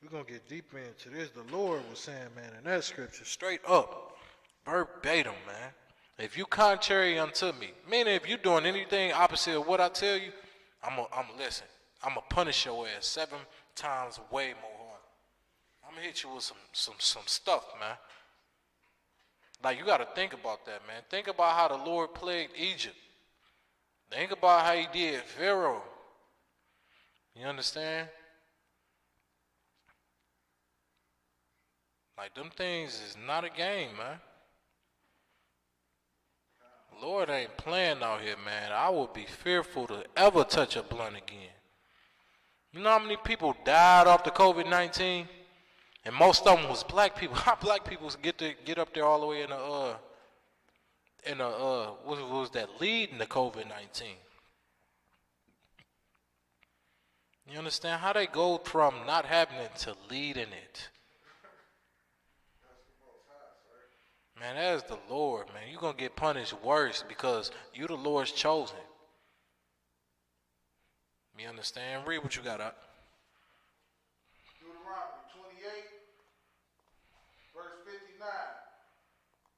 We're going to get deep into this. The Lord was saying, man, in that scripture, straight up, verbatim, man. If you contrary unto me, meaning if you doing anything opposite of what I tell you, I'm listen. I'm going to punish your ass 7 times way more hard. I'm going to hit you with some stuff, man. Like, you got to think about that, man. Think about how the Lord plagued Egypt. Think about how he did Pharaoh. You understand? Like, them things is not a game, man. Lord ain't playing out here, man. I would be fearful to ever touch a blunt again. You know how many people died off the COVID-19? And most of them was black people. How black people get up there all the way in what was that, leading the COVID-19? You understand how they go from not having it to leading it? Man, that is the Lord, man. You're going to get punished worse because you the Lord's chosen. You understand? Read what you got up. Deuteronomy 28, verse 59.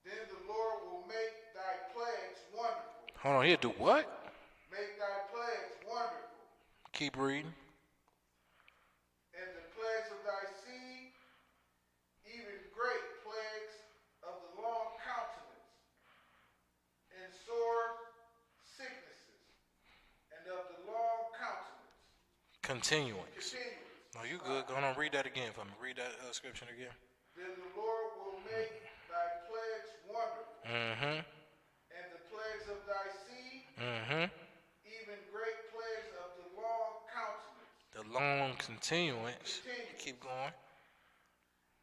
Then the Lord will make thy plagues wonderful. Hold on, he'll do what? Make thy plagues wonderful. Keep reading. And the plagues of thy seed, even great plagues of the long countenance, and sore sicknesses, and of the long countenance. Continuance. No, you good. Go on, read that again for me. Read that scripture again. Then the Lord will make thy plagues wonderful. Mm-hmm. And the plagues of thy seed, Mm-hmm. even great plagues of the long countenance. The long continuance. Keep going.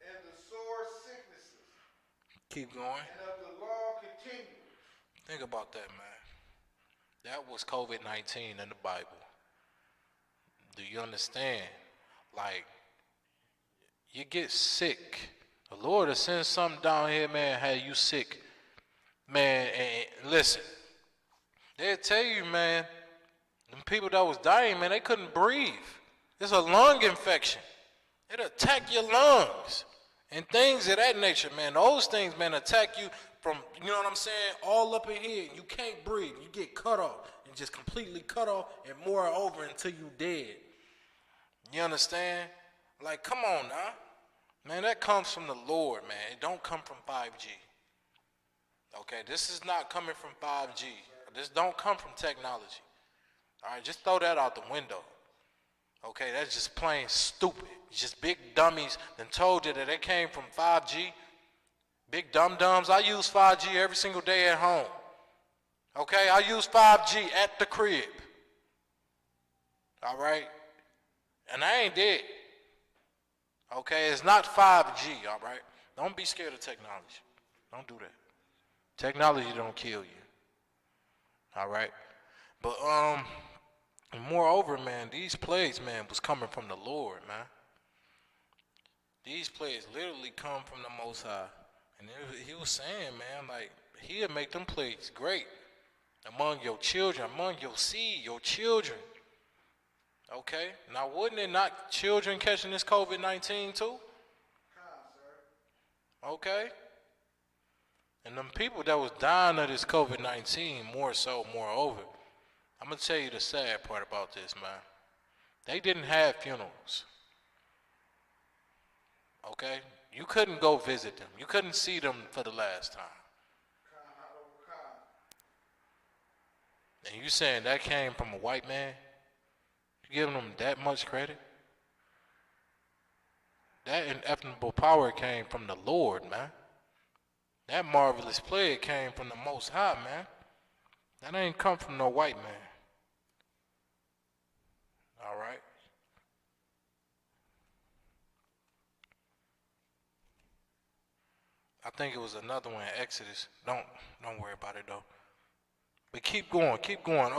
And the sore sicknesses. Keep going. And of the long continuance. Think about that, man. That was COVID-19 in the Bible. Do you understand? Like, you get sick. The Lord will send something down here, man, have you sick. Man, and listen, they'll tell you, man, them people that was dying, man, they couldn't breathe. It's a lung infection. It'll attack your lungs and things of that nature, man. Those things, man, attack you from, you know what I'm saying, all up in here. You can't breathe. You get cut off and just completely cut off and moreover until you dead. You understand? Like, come on now. Man, that comes from the Lord, man. It don't come from 5G. Okay, this is not coming from 5G. This don't come from technology. All right, just throw that out the window. Okay, that's just plain stupid. Just big dummies then told you that it came from 5G. Big dum-dums. I use 5G every single day at home. Okay, I use 5G at the crib. All right? And I ain't dead. Okay, it's not 5G, all right? Don't be scared of technology. Don't do that. Technology don't kill you. All right? But, moreover, man, these plagues, man, was coming from the Lord, man. These plagues literally come from the Most High. And he was saying, man, like, he'll make them plagues great among your children, among your seed, your children. Okay? Now, wouldn't it not children catching this COVID-19 too? Okay? And them people that was dying of this COVID-19, more so, moreover, I'm going to tell you the sad part about this, man. They didn't have funerals. Okay? You couldn't go visit them. You couldn't see them for the last time. And you saying that came from a white man? You giving them that much credit? That ineffable power came from the Lord, man. That marvelous plague came from the Most High, man. That ain't come from no white man. All right? I think it was another one in Exodus. Don't worry about it though. But keep going, keep going.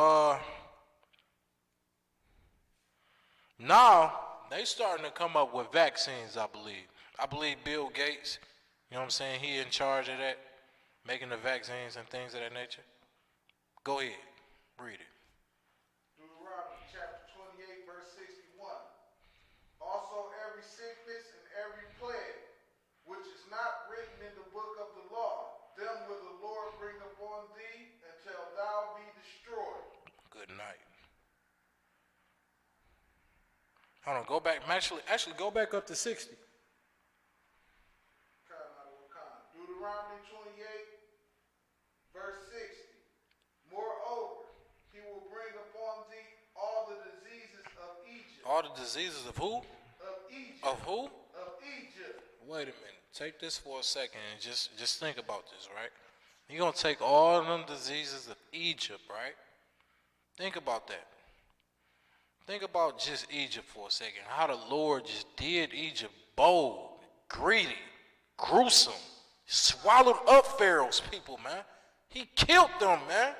Now they starting to come up with vaccines, I believe. I believe Bill Gates, you know what I'm saying, he in charge of that, making the vaccines and things of that nature. Go ahead, read it. Deuteronomy chapter 28, verse 61. Also every sickness and every plague, which is not written in the book of the law, them will the Lord bring upon thee until thou be destroyed. Good night. Hold on, go back. Actually, go back up to 60. Deuteronomy 28, verse 60. Moreover, he will bring upon thee all the diseases of Egypt. All the diseases of who? Of Egypt. Of who? Of Egypt. Wait a minute. Take this for a second and just think about this, right? You're going to take all of them diseases of Egypt, right? Think about that. Think about just Egypt for a second. How the Lord just did Egypt bold, greedy, gruesome, swallowed up Pharaoh's people, man. He killed them, man.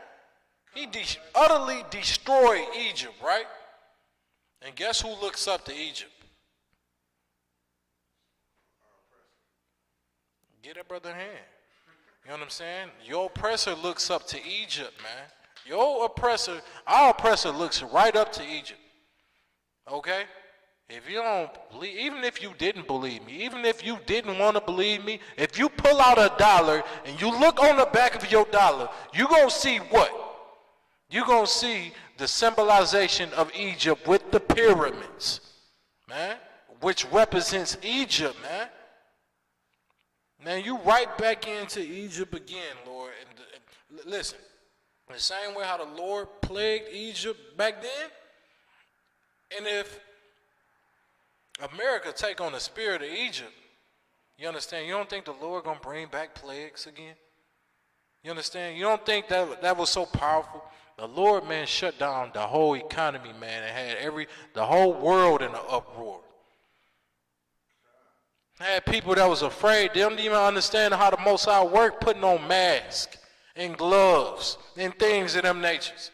He utterly destroyed Egypt, right? And guess who looks up to Egypt? Get that brother a hand. You know what I'm saying? Your oppressor looks up to Egypt, man. Our oppressor looks right up to Egypt. Okay? If you don't believe, even if you didn't believe me, even if you didn't want to believe me, if you pull out $1 and you look on the back of your dollar, you're going to see what? You're going to see the symbolization of Egypt with the pyramids, man, which represents Egypt, man. Man, you right back into Egypt again, Lord. And listen, the same way how the Lord plagued Egypt back then, and if America take on the spirit of Egypt, you understand? You don't think the Lord gonna bring back plagues again? You understand? You don't think that was so powerful? The Lord, man, shut down the whole economy, man, and had the whole world in an uproar. Had people that was afraid. They don't even understand how the Most High work, putting on masks and gloves and things of them natures.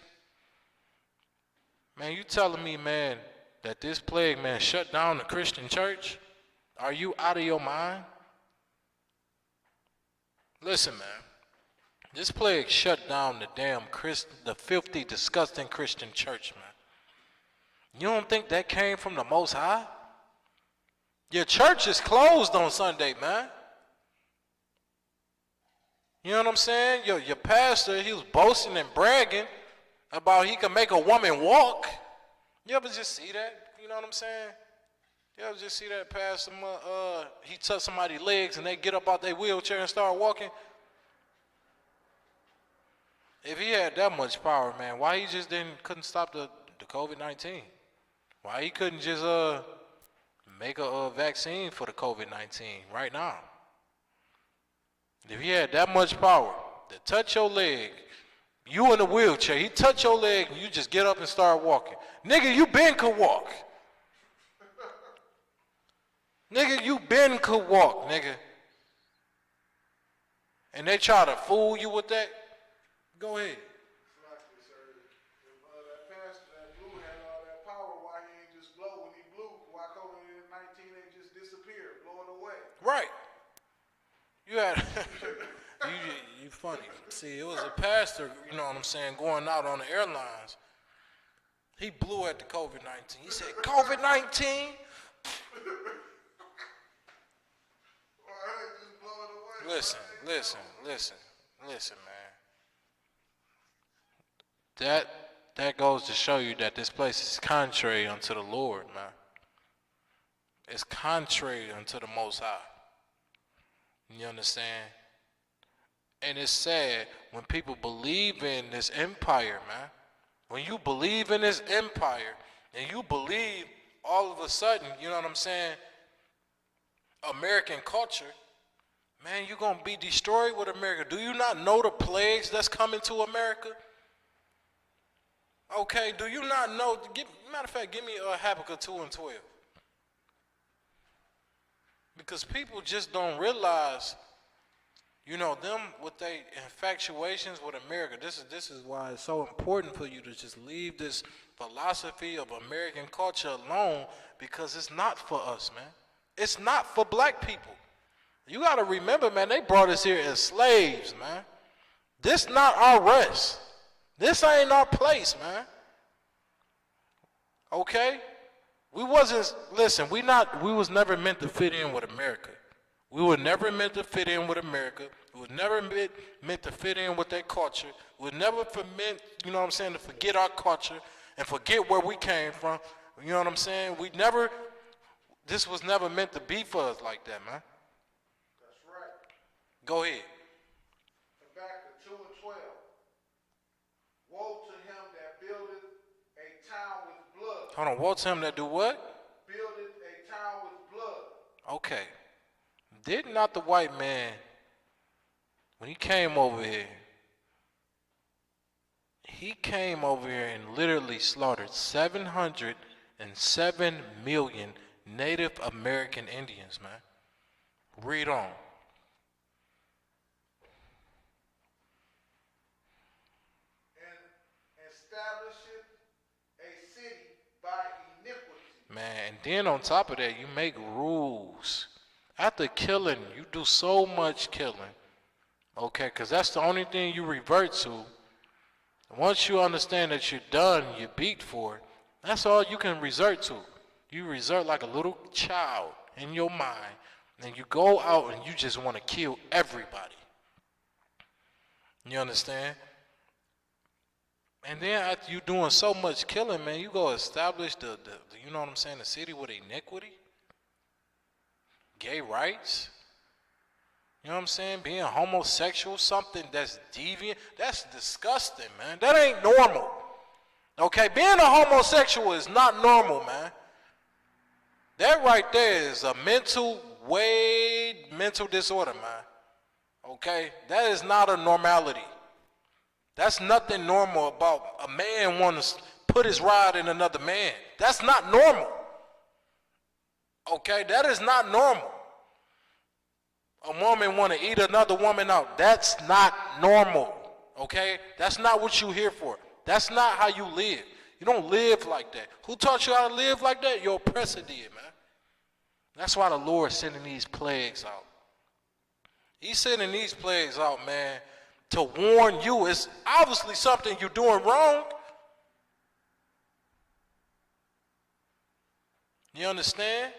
Man, you telling me, man, that this plague, man, shut down the Christian church? Are you out of your mind? Listen, man, this plague shut down the filthy, disgusting Christian church, man. You don't think that came from the Most High? Your church is closed on Sunday, man. You know what I'm saying? Your pastor, he was boasting and bragging about he could make a woman walk. You ever just see that? You know what I'm saying? You ever just see that pastor, he touch somebody's legs and they get up out their wheelchair and start walking? If he had that much power, man, why he just couldn't stop the COVID-19? Why he couldn't just make a vaccine for the COVID-19 right now? If he had that much power to touch your leg, you in a wheelchair, he touch your leg and you just get up and start walking. Nigga, you been could walk. Nigga, you been could walk, nigga. And they try to fool you with that? Go ahead. Exactly, sir. If that pastor that blew had all that power, why he ain't just blow when he blew? Why COVID-19 ain't just disappear, blow it away? Right. You had you funny. See, it was a pastor, you know what I'm saying, going out on the airlines. He blew at the COVID-19. He said, COVID-19? Why ain't just blow it away? Listen, man. That goes to show you that this place is contrary unto the Lord, man. It's contrary unto the Most High. You understand? And it's sad when people believe in this empire, man. When you believe in this empire and you believe all of a sudden, you know what I'm saying, American culture, man, you're going to be destroyed with America. Do you not know the plagues that's coming to America? Okay, do you not know? Matter of fact, give me Habakkuk 2 and 12. Because people just don't realize, you know, them with their infatuations with America. This is why it's so important for you to just leave this philosophy of American culture alone, because it's not for us, man. It's not for black people. You got to remember, man, they brought us here as slaves, man. This not our rest. This ain't our place, man. Okay? We was never meant to fit in with America. We were never meant to fit in with America. We were never meant to fit in with their culture. We were never meant, you know what I'm saying, to forget our culture and forget where we came from. You know what I'm saying? This was never meant to be for us like that, man. That's right. Go ahead. Habakkuk 2 and 12. Woe to him that buildeth a town with blood. Hold on, woe to him that do what? Buildeth a town with blood. Okay. Did not the white man, when he came over here and literally slaughtered 707 million Native American Indians, man. Read on. And establisheth a city by iniquity. Man, and then on top of that, you make rules. After killing, you do so much killing. Okay, because that's the only thing you revert to. Once you understand that you're done, you're beat for it, that's all you can resort to. You resort like a little child in your mind, and you go out and you just want to kill everybody. You understand? And then after you doing so much killing, man, you go establish the you know what I'm saying, the city with iniquity, gay rights. You know what I'm saying? Being homosexual, something that's deviant, that's disgusting, man. That ain't normal. Okay, being a homosexual is not normal, man. That right there is a mental disorder, man. Okay? That is not a normality. That's nothing normal about a man wanting to put his rod in another man. That's not normal. Okay? That is not normal. A woman want to eat another woman out. That's not normal. Okay? That's not what you're here for. That's not how you live. You don't live like that. Who taught you how to live like that? Your oppressor did, man. That's why the Lord's sending these plagues out. He's sending these plagues out, man, to warn you. It's obviously something you're doing wrong. You understand?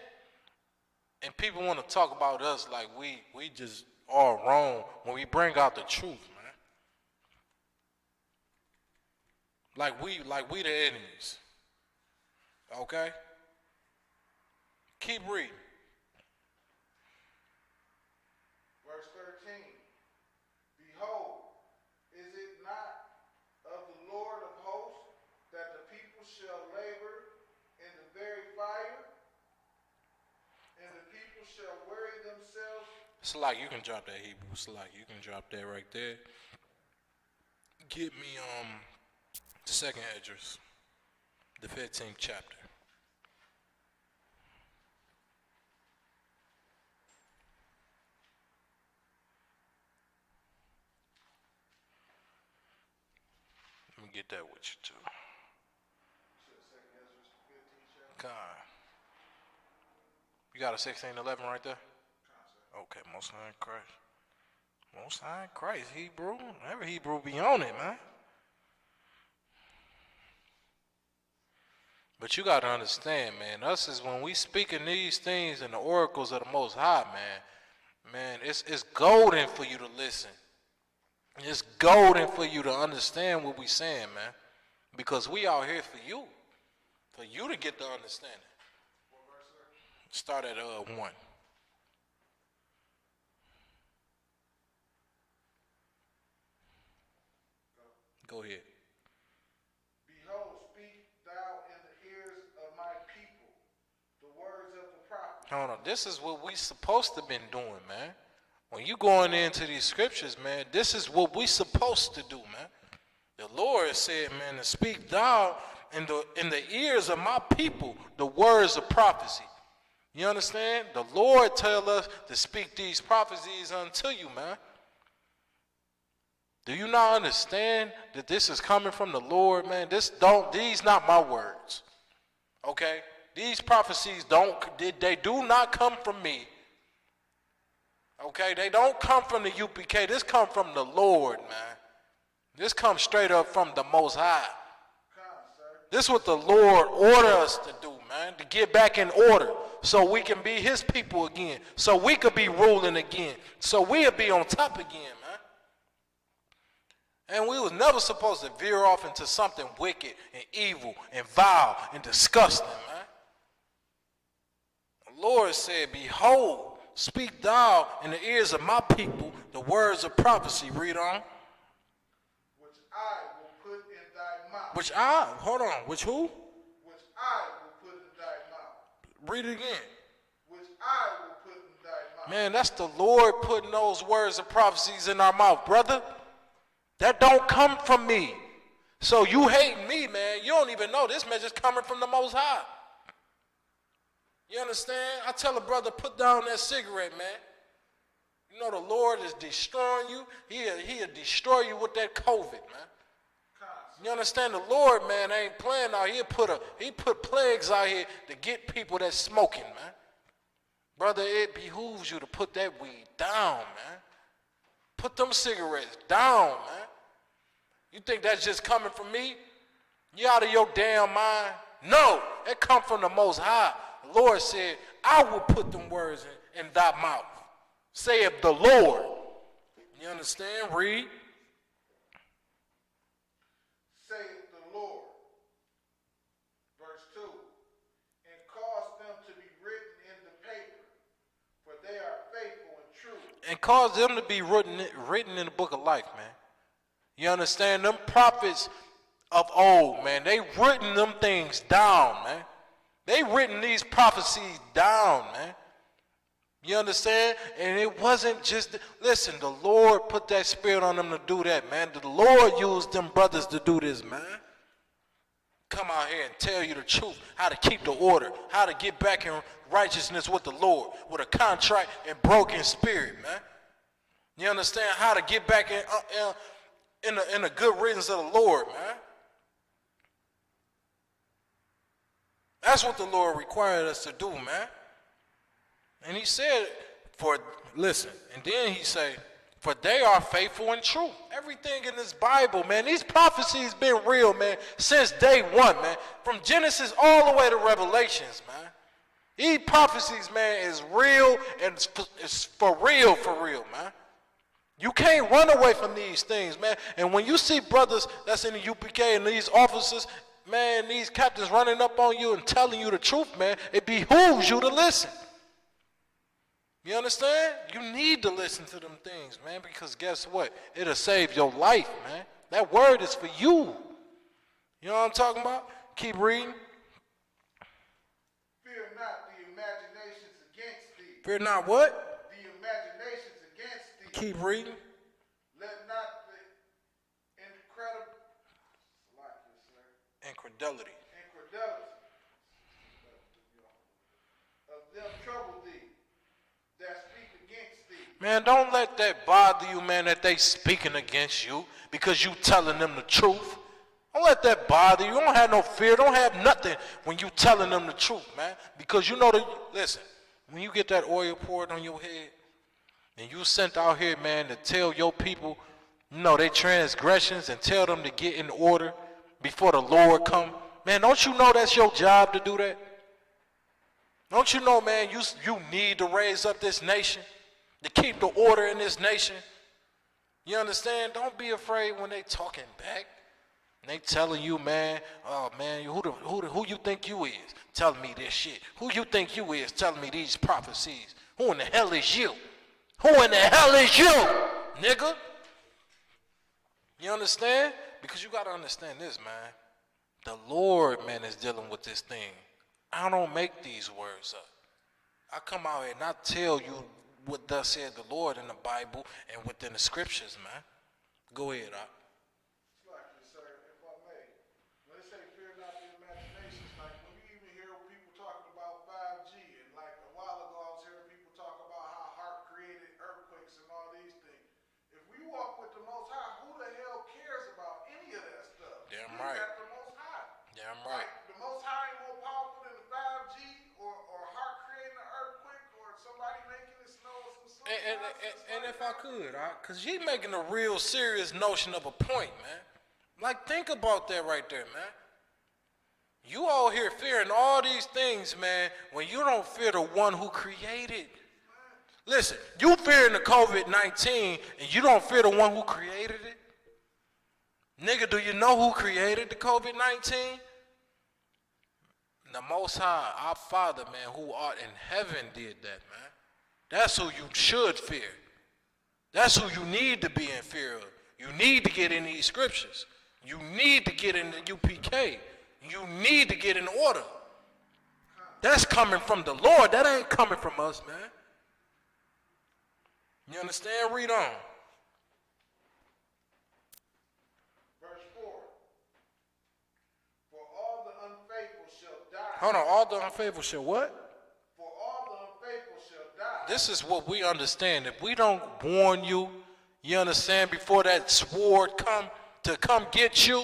And people want to talk about us like we just are wrong when we bring out the truth, man. Like we the enemies. Okay? Keep reading. Verse 13. Behold, is it not Salak, you can drop that Hebrew. Salak, you can drop that right there. Get me the second Esdras, the 15th chapter. Let me get that with you too. God. You got a 16:11 right there? Okay, Most High in Christ. Most High in Christ, Hebrew. Every Hebrew be on it, man. But you got to understand, man, us is when we speaking these things in the oracles of the Most High, man, it's golden for you to listen. It's golden for you to understand what we saying, man. Because we out here for you to get the understanding. Start at 1. Go ahead. Behold, speak thou in the ears of my people the words of the prophet. Hold on. This is what we supposed to been doing, man. When you going into these scriptures, man, this is what we supposed to do, man. The Lord said, man, to speak thou in the ears of my people the words of prophecy. You understand? The Lord tell us to speak these prophecies unto you, man. Do you not understand that this is coming from the Lord, man? These not my words. Okay? These prophecies they do not come from me. Okay? They don't come from the UPK. This come from the Lord, man. This comes straight up from the Most High. This is what the Lord ordered us to do, man, to get back in order so we can be his people again, so we could be ruling again, so we'll be on top again, man. And we was never supposed to veer off into something wicked and evil and vile and disgusting, man. The Lord said, behold, speak thou in the ears of my people the words of prophecy. Read on. Which I will put in thy mouth. Which who? Which I will put in thy mouth. Read it again. Which I will put in thy mouth. Man, that's the Lord putting those words of prophecies in our mouth, brother. That don't come from me. So you hate me, man. You don't even know this message coming from the Most High. You understand? I tell a brother, put down that cigarette, man. You know the Lord is destroying you. He'll destroy you with that COVID, man. You understand? The Lord, man, ain't playing out. He put plagues out here to get people that's smoking, man. Brother, it behooves you to put that weed down, man. Put them cigarettes down, man. You think that's just coming from me? You out of your damn mind? No, it come from the Most High. The Lord said, I will put them words in thy mouth. Saith the Lord. You understand? Read. Saith the Lord. Verse 2. And cause them to be written in the paper, for they are faithful and true. And cause them to be written in the book of life, man. You understand? Them prophets of old, man, they written them things down, man. They written these prophecies down, man. You understand? And it wasn't just, listen, the Lord put that spirit on them to do that, man. The Lord used them brothers to do this, man. Come out here and tell you the truth, how to keep the order, how to get back in righteousness with the Lord, with a contrite and broken spirit, man. You understand? How to get back in the good riddance of the Lord, man. That's what the Lord required us to do, man. And he said, listen, and then he say, for they are faithful and true. Everything in this Bible, man, these prophecies been real, man, since day one, man. From Genesis all the way to Revelations, man. These prophecies, man, is real and it's for real, man. You can't run away from these things, man. And when you see brothers that's in the UPK and these officers, man, these captains running up on you and telling you the truth, man, it behooves you to listen. You understand? You need to listen to them things, man, because guess what? It'll save your life, man. That word is for you. You know what I'm talking about? Keep reading. Fear not the imaginations against thee. Fear not what? The imaginations Keep reading. Let not the Incredulity. of them trouble thee that speak against thee. Man, don't let that bother you, man, that they speaking against you because you telling them the truth. Don't let that bother you. Don't have no fear. Don't have nothing when you telling them the truth, man. Because you know that, listen, when you get that oil poured on your head and you sent out here, man, to tell your people, you know, their transgressions and tell them to get in order before the Lord come. Man, don't you know that's your job to do that? Don't you know, man, you need to raise up this nation, to keep the order in this nation? You understand? Don't be afraid when they talking back. And they telling you, man, oh, man, who you think you is telling me this shit? Who you think you is telling me these prophecies? Who in the hell is you? Who in the hell is you, nigga? You understand? Because you got to understand this, man. The Lord, man, is dealing with this thing. I don't make these words up. I come out here and I tell you what thus said the Lord in the Bible and within the scriptures, man. Go ahead, Exactly, sir, if I may. When they say fear not the imaginations, like when you even hear people talking about 5G, and like a while ago I was hearing people talk about how HAARP created earthquakes and all these things. If we walk with the Most High, who the hell cares about any of that stuff? Damn We right. got the Most High. Damn right. Like, the Most High ain't more powerful than the 5G or HAARP creating an earthquake or somebody making it snow or some sort. And if I could, because you making a real serious notion of a point, man. Like, think about that right there, man. You all here fearing all these things, man, when you don't fear the one who created. Listen, you fearing the COVID-19 and you don't fear the one who created it? Nigga, do you know who created the COVID-19? The Most High, our Father, man, who art in heaven did that, man. That's who you should fear. That's who you need to be in fear of. You need to get in these scriptures. You need to get in the UPK. You need to get in order. That's coming from the Lord. That ain't coming from us, man. You understand? Read on. Verse 4. For all the unfaithful shall die. Hold on. All the unfaithful shall what? For all the unfaithful shall die. This is what we understand. If we don't warn you, you understand, before that sword come get you,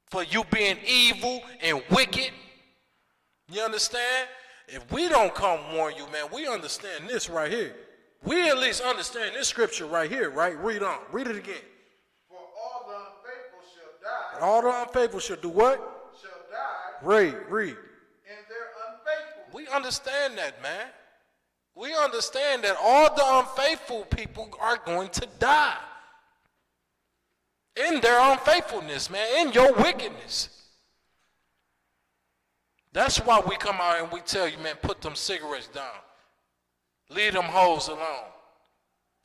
for you being evil and wicked, you understand? If we don't come warn you, man, we understand this right here. We at least understand this scripture right here, right? Read on. Read it again. For all the unfaithful shall die. All the unfaithful shall do what? Shall die. Read. And their unfaithful. We understand that, man. We understand that all the unfaithful people are going to die. In their unfaithfulness, man, in your wickedness. That's why we come out and we tell you, man, put them cigarettes down. Leave them hoes alone.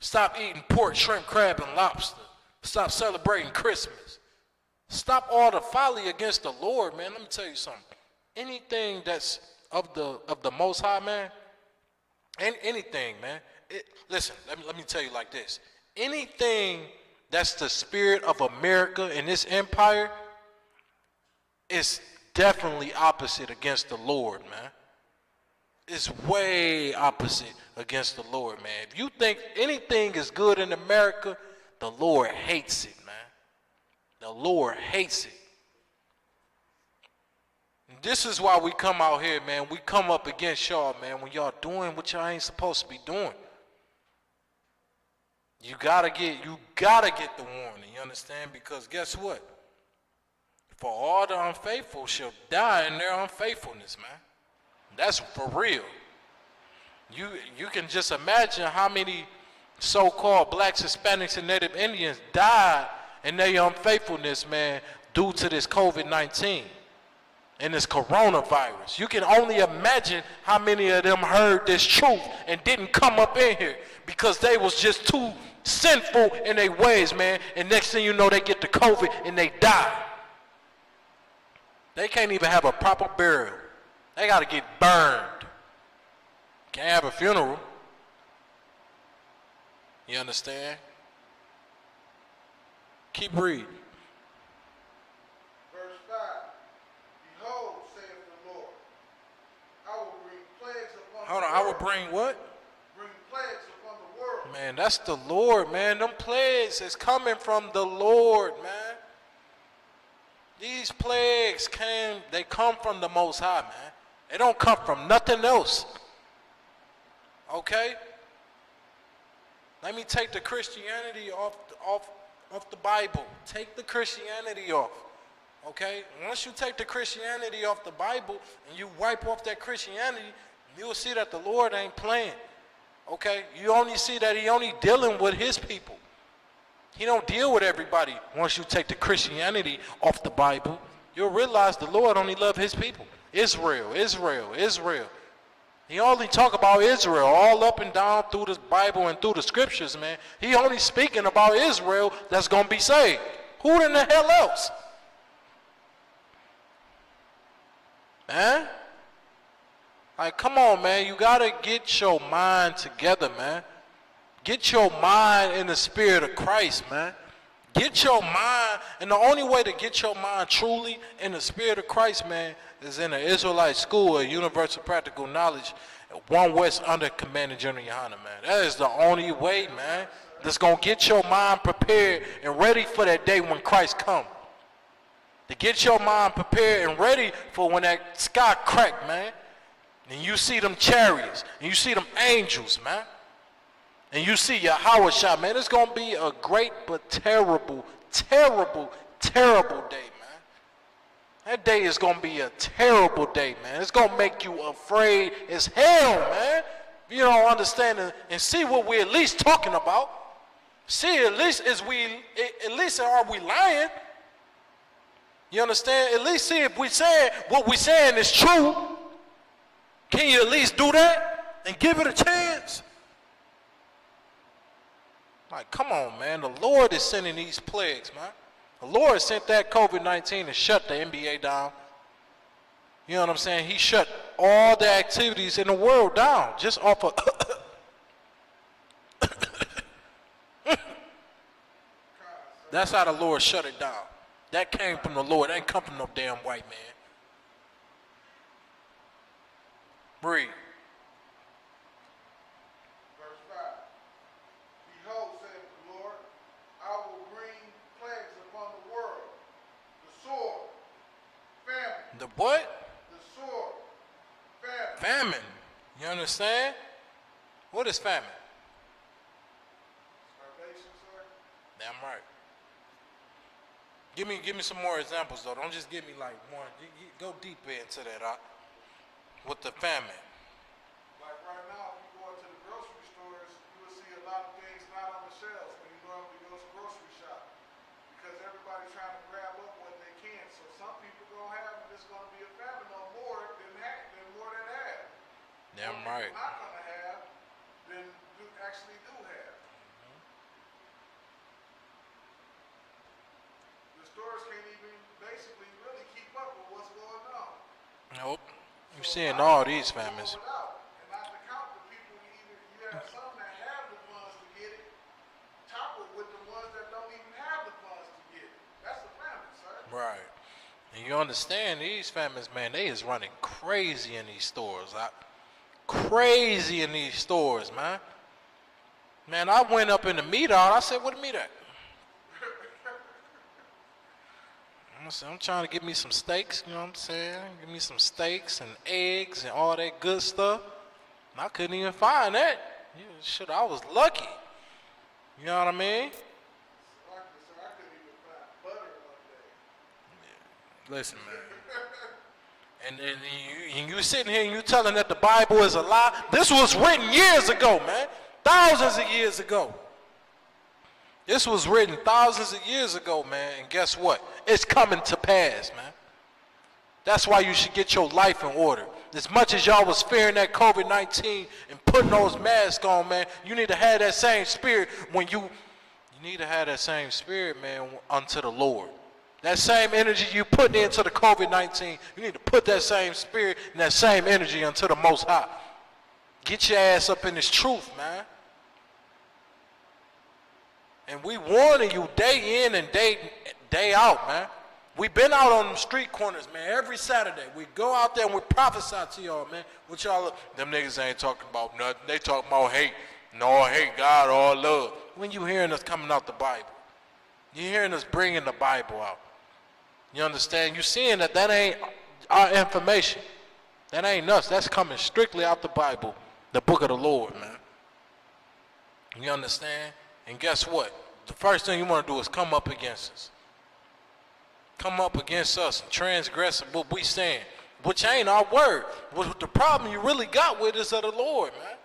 Stop eating pork, shrimp, crab, and lobster. Stop celebrating Christmas. Stop all the folly against the Lord, man. Let me tell you something. Anything that's of the Most High, man, anything, man. Listen, let me tell you like this. Anything that's the spirit of America and this empire is definitely opposite against the Lord, man. It's way opposite against the Lord, man. If you think anything is good in America, the Lord hates it, man. The Lord hates it. And this is why we come out here, man. We come up against y'all, man, when y'all doing what y'all ain't supposed to be doing. You gotta get the warning, you understand? Because guess what? For all the unfaithful shall die in their unfaithfulness, man. That's for real. You can just imagine how many so-called blacks, Hispanics, and Native Indians died in their unfaithfulness, man, due to this COVID-19 and this coronavirus. You can only imagine how many of them heard this truth and didn't come up in here because they was just too sinful in their ways, man. And next thing you know, they get the COVID and they die. They can't even have a proper burial. They got to get burned. Can't have a funeral. You understand? Keep reading. Verse 5. Behold, saith the Lord, I will bring plagues upon Hold the on, world. I will bring what? Bring plagues upon the world. Man, that's the Lord, man. Them plagues is coming from the Lord, man. These plagues they come from the Most High, man. They don't come from nothing else. Okay? Let me take the Christianity off the Bible. Take the Christianity off. Okay? Once you take the Christianity off the Bible and you wipe off that Christianity, you'll see that the Lord ain't playing. Okay? You only see that he only dealing with his people. He don't deal with everybody. Once you take the Christianity off the Bible, you'll realize the Lord only loves his people. Israel, Israel, Israel. He only talk about Israel all up and down through the Bible and through the scriptures, man. He only speaking about Israel that's going to be saved. Who in the hell else? Man? Like, come on, man. You got to get your mind together, man. Get your mind in the spirit of Christ, man. Get your mind, and the only way to get your mind truly in the spirit of Christ, man, is in the Israelite School of Universal Practical Knowledge at One West under Commander General Yohana, man. That is the only way, man, that's going to get your mind prepared and ready for that day when Christ comes. To get your mind prepared and ready for when that sky crack, man, and you see them chariots, and you see them angels, man. And you see Yahweh, man, it's going to be a great but terrible, terrible, terrible day, man. That day is going to be a terrible day, man. It's going to make you afraid as hell, man. You don't understand and see what we're at least talking about. See, at least are we lying? You understand? At least see if we saying what we saying is true. Can you at least do that and give it a chance? Like, come on, man. The Lord is sending these plagues, man. The Lord sent that COVID-19 to shut the NBA down. You know what I'm saying? He shut all the activities in the world down just off of... That's how the Lord shut it down. That came from the Lord. That ain't come from no damn white man. Breathe. The what? The sword. Famine. You understand? What is famine? Starvation, sir. Damn right. Give me some more examples though. Don't just give me like one. Go deeper into that. With the famine. Like right now, if you go into the grocery stores, you will see a lot of things not on the shelves when you normally go to grocery shop. Because everybody's trying to grab up what they can. So some people gonna have, and it's gonna be a famine on more than more than have. Damn Some right. people not gonna have than actually do have. The stores can't even basically really keep up with what's going on. Nope. You're seeing all these famines. And not to count the people, you have some that have the funds to get it, toppled with the ones that don't even have the funds to get it. That's a famine, sir. Right. And you understand these famines, man, they is running crazy in these stores. Crazy in these stores, man. Man, I went up in the meat aisle. I said, what the meat at? I said, I'm trying to get me some steaks, you know what I'm saying? Give me some steaks and eggs and all that good stuff. And I couldn't even find that. Shit, I was lucky. You know what I mean? Sir, I couldn't even find butter one day. Listen, man. And you sitting here and you telling that the Bible is a lie. This was written years ago, man. Thousands of years ago. This was written thousands of years ago, man. And guess what? It's coming to pass, man. That's why you should get your life in order. As much as y'all was fearing that COVID-19 and putting those masks on, man, you need to have that same spirit when you need to have that same spirit, man, unto the Lord. That same energy you putting into the COVID-19, you need to put that same spirit and that same energy unto the Most High. Get your ass up in this truth, man. And we warning you day in and day out, man. We been out on them street corners, man, every Saturday. We go out there and we prophesy to y'all, man. What y'all, them niggas ain't talking about nothing. They talking about hate. No hate, God, all love. When you hearing us coming out the Bible? You hearing us bringing the Bible out? You understand? You seeing that ain't our information. That ain't us. That's coming strictly out the Bible, the book of the Lord, man. You understand? And guess what? The first thing you want to do is come up against us. Come up against us and transgress what we saying, which ain't our word. What the problem you really got with is of the Lord, man.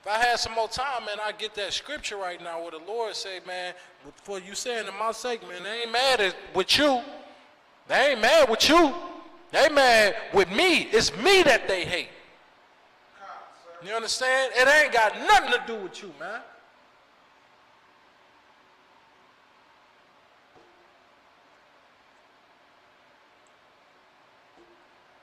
If I had some more time, man, I'd get that scripture right now where the Lord say, man, for you saying in my sake, man, they ain't mad with you. They ain't mad with you. They mad with me. It's me that they hate. You understand? It ain't got nothing to do with you, man.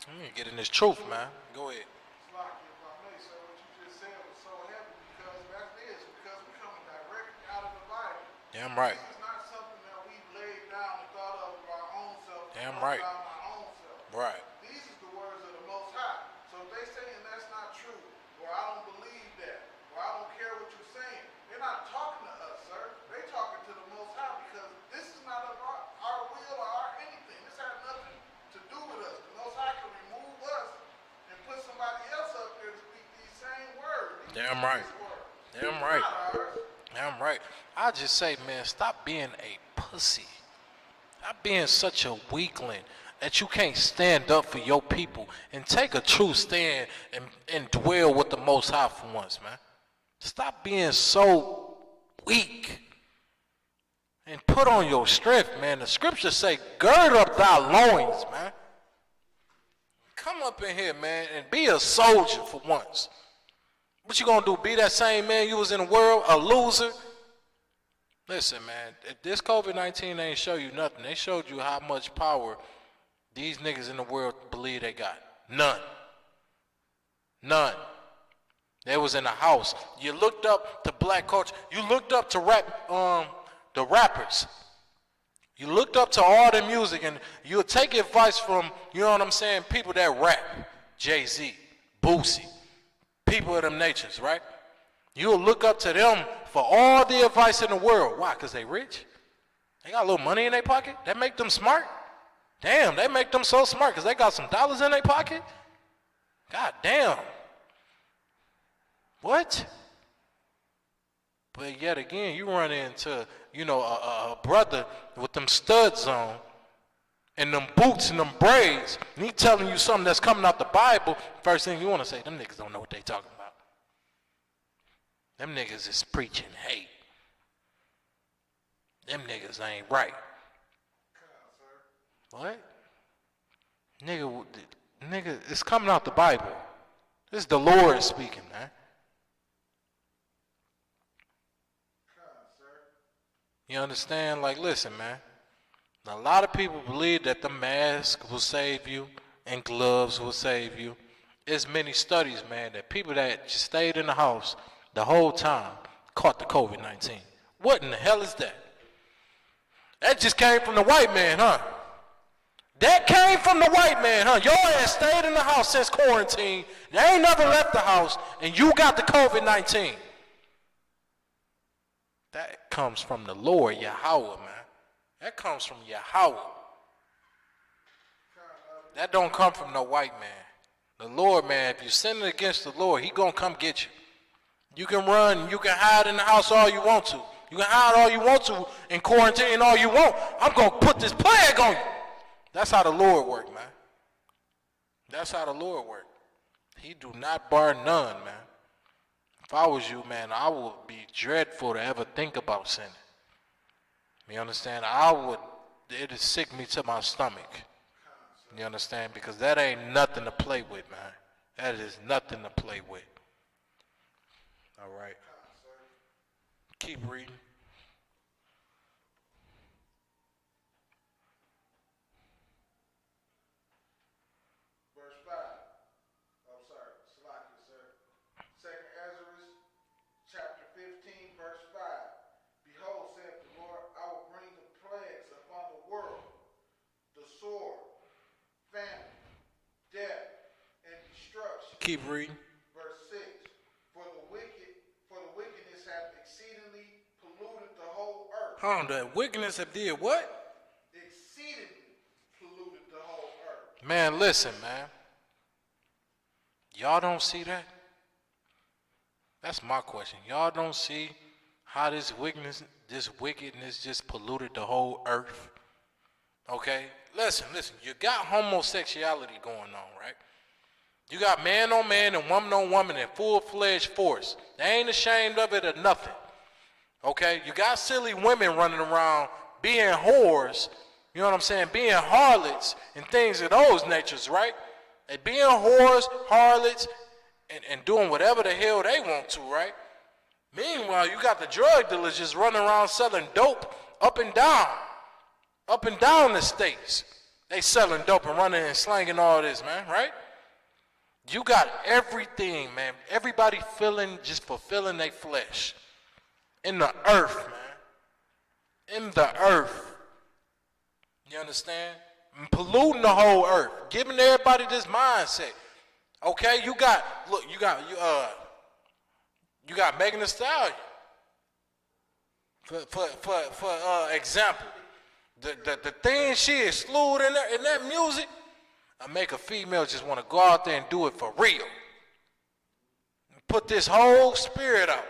Let me get in this truth, man. Go ahead. Like, if I may, sir, what you just said was so heavy because that is because we're coming directly out of the Bible. Damn right. This is not something that we've laid down and thought of our own self. Damn right. Our own self. Right. These is the words of the Most High. So if they saying that's not true, or I don't believe that, or I don't care what you're saying, they're not talking to us, sir. They're talking to the Most High because this is not of our will or our anything. This has nothing to do with us. The Most High can remove us and put somebody else up there to speak these same words. Damn right. Damn right. Damn right. I just say, man, stop being a pussy. Stop being such a weakling that you can't stand up for your people and take a true stand and dwell with the Most High for once, man. Stop being so weak and put on your strength, man. The scriptures say, gird up thy loins, man. Come up in here, man, and be a soldier for once. What you gonna do, be that same man you was in the world, a loser? Listen, man, if this COVID-19 ain't show you nothing, they showed you how much power these niggas in the world believe they got. None. None. They was in the house. You looked up to black culture. You looked up to the rappers. You looked up to all the music, and you'll take advice from, you know what I'm saying, people that rap. Jay-Z, Boosie, people of them natures, right? You'll look up to them for all the advice in the world. Why? Because they rich? They got a little money in their pocket? That make them smart? Damn, they make them so smart because they got some dollars in their pocket? God damn. What? But yet again, you run into, you know, a brother with them studs on and them boots and them braids, and he telling you something that's coming out the Bible. First thing you want to say, them niggas don't know what they talking about. Them niggas is preaching hate. Them niggas ain't right. What? Nigga, it's coming out the Bible. This is the Lord speaking, man. You understand? Like, listen, man. A lot of people believe that the mask will save you and gloves will save you. There's many studies, man, that people that just stayed in the house the whole time caught the COVID-19. What in the hell is that? That just came from the white man, huh? That came from the white man, huh? Your ass stayed in the house since quarantine. They ain't never left the house, and you got the COVID-19. That comes from the Lord, Yahweh, man. That comes from Yahweh. That don't come from no white man. The Lord, man, if you're sinning against the Lord, he gonna come get you. You can run, you can hide in the house all you want to. You can hide all you want to and quarantine all you want. I'm gonna put this plague on you. That's how the Lord work, man. That's how the Lord work. He do not bar none, man. If I was you, man, I would be dreadful to ever think about sinning. You understand? It'd sick me to my stomach. You understand? Because that ain't nothing to play with, man. That is nothing to play with. All right. Keep reading. Verse 5. I'm sorry, Salakia, sir. 2 Ezra, chapter 15, verse 5. Behold, Keep reading. Verse 6. For the wickedness hath exceedingly polluted the whole earth. Hold on, the wickedness have did what? Exceedingly polluted the whole earth. Man, listen, man. Y'all don't see that? That's my question. Y'all don't see how this wickedness just polluted the whole earth? Okay? Listen. You got homosexuality going on, right? You got man on man and woman on woman in full-fledged force. They ain't ashamed of it or nothing. Okay? You got silly women running around being whores, you know what I'm saying, being harlots and things of those natures, right? They being whores, harlots, and doing whatever the hell they want to, right? Meanwhile, you got the drug dealers just running around selling dope up and down the states. They selling dope and running and slanging all this, man, right? You got everything, man. Everybody just fulfilling their flesh. In the earth, man. In the earth. You understand? And polluting the whole earth. Giving everybody this mindset. Okay, you got Megan Thee Stallion. For example, the thing she excluded in that music, I make a female just want to go out there and do it for real. Put this whole spirit out.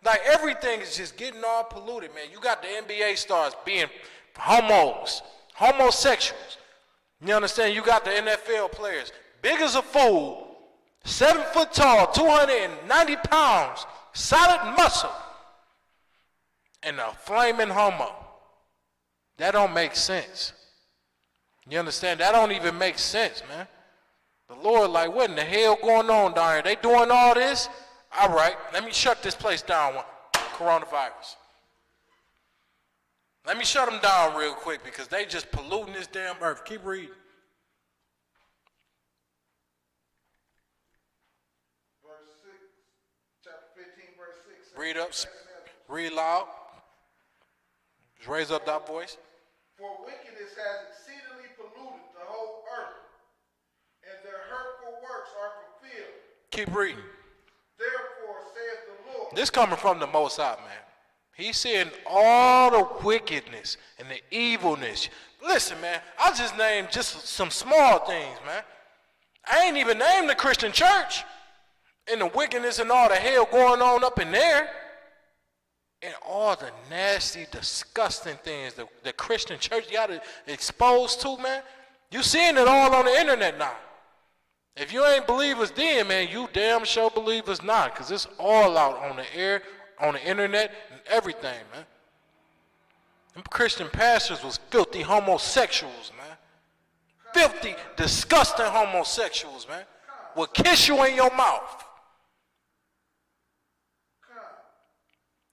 Like everything is just getting all polluted, man. You got the NBA stars being homosexuals. You understand? You got the NFL players, big as a fool, 7 foot tall, 290 pounds, solid muscle, and a flaming homo. That don't make sense. You understand? That don't even make sense, man. The Lord like, what in the hell going on down here? They doing all this? All right, let me shut this place down. Coronavirus. Let me shut them down real quick because they just polluting this damn earth. Keep reading. Verse 6, chapter 15, verse 6. Read up. Read loud. Raise up that voice. For wickedness has exceedingly polluted the whole earth, and their hurtful works are fulfilled. Keep reading. Therefore saith the Lord. This coming from the Most High, man. He's seeing all the wickedness and the evilness. Listen, man, I just named just some small things, man. I ain't even named the Christian church and the wickedness and all the hell going on up in there. And all the nasty, disgusting things the Christian church got exposed to, man. You seeing it all on the internet now. If you ain't believers then, man, you damn sure believers not, because it's all out on the air, on the internet, and everything, man. Them Christian pastors was filthy homosexuals, man. Filthy, disgusting homosexuals, man. Will kiss you in your mouth.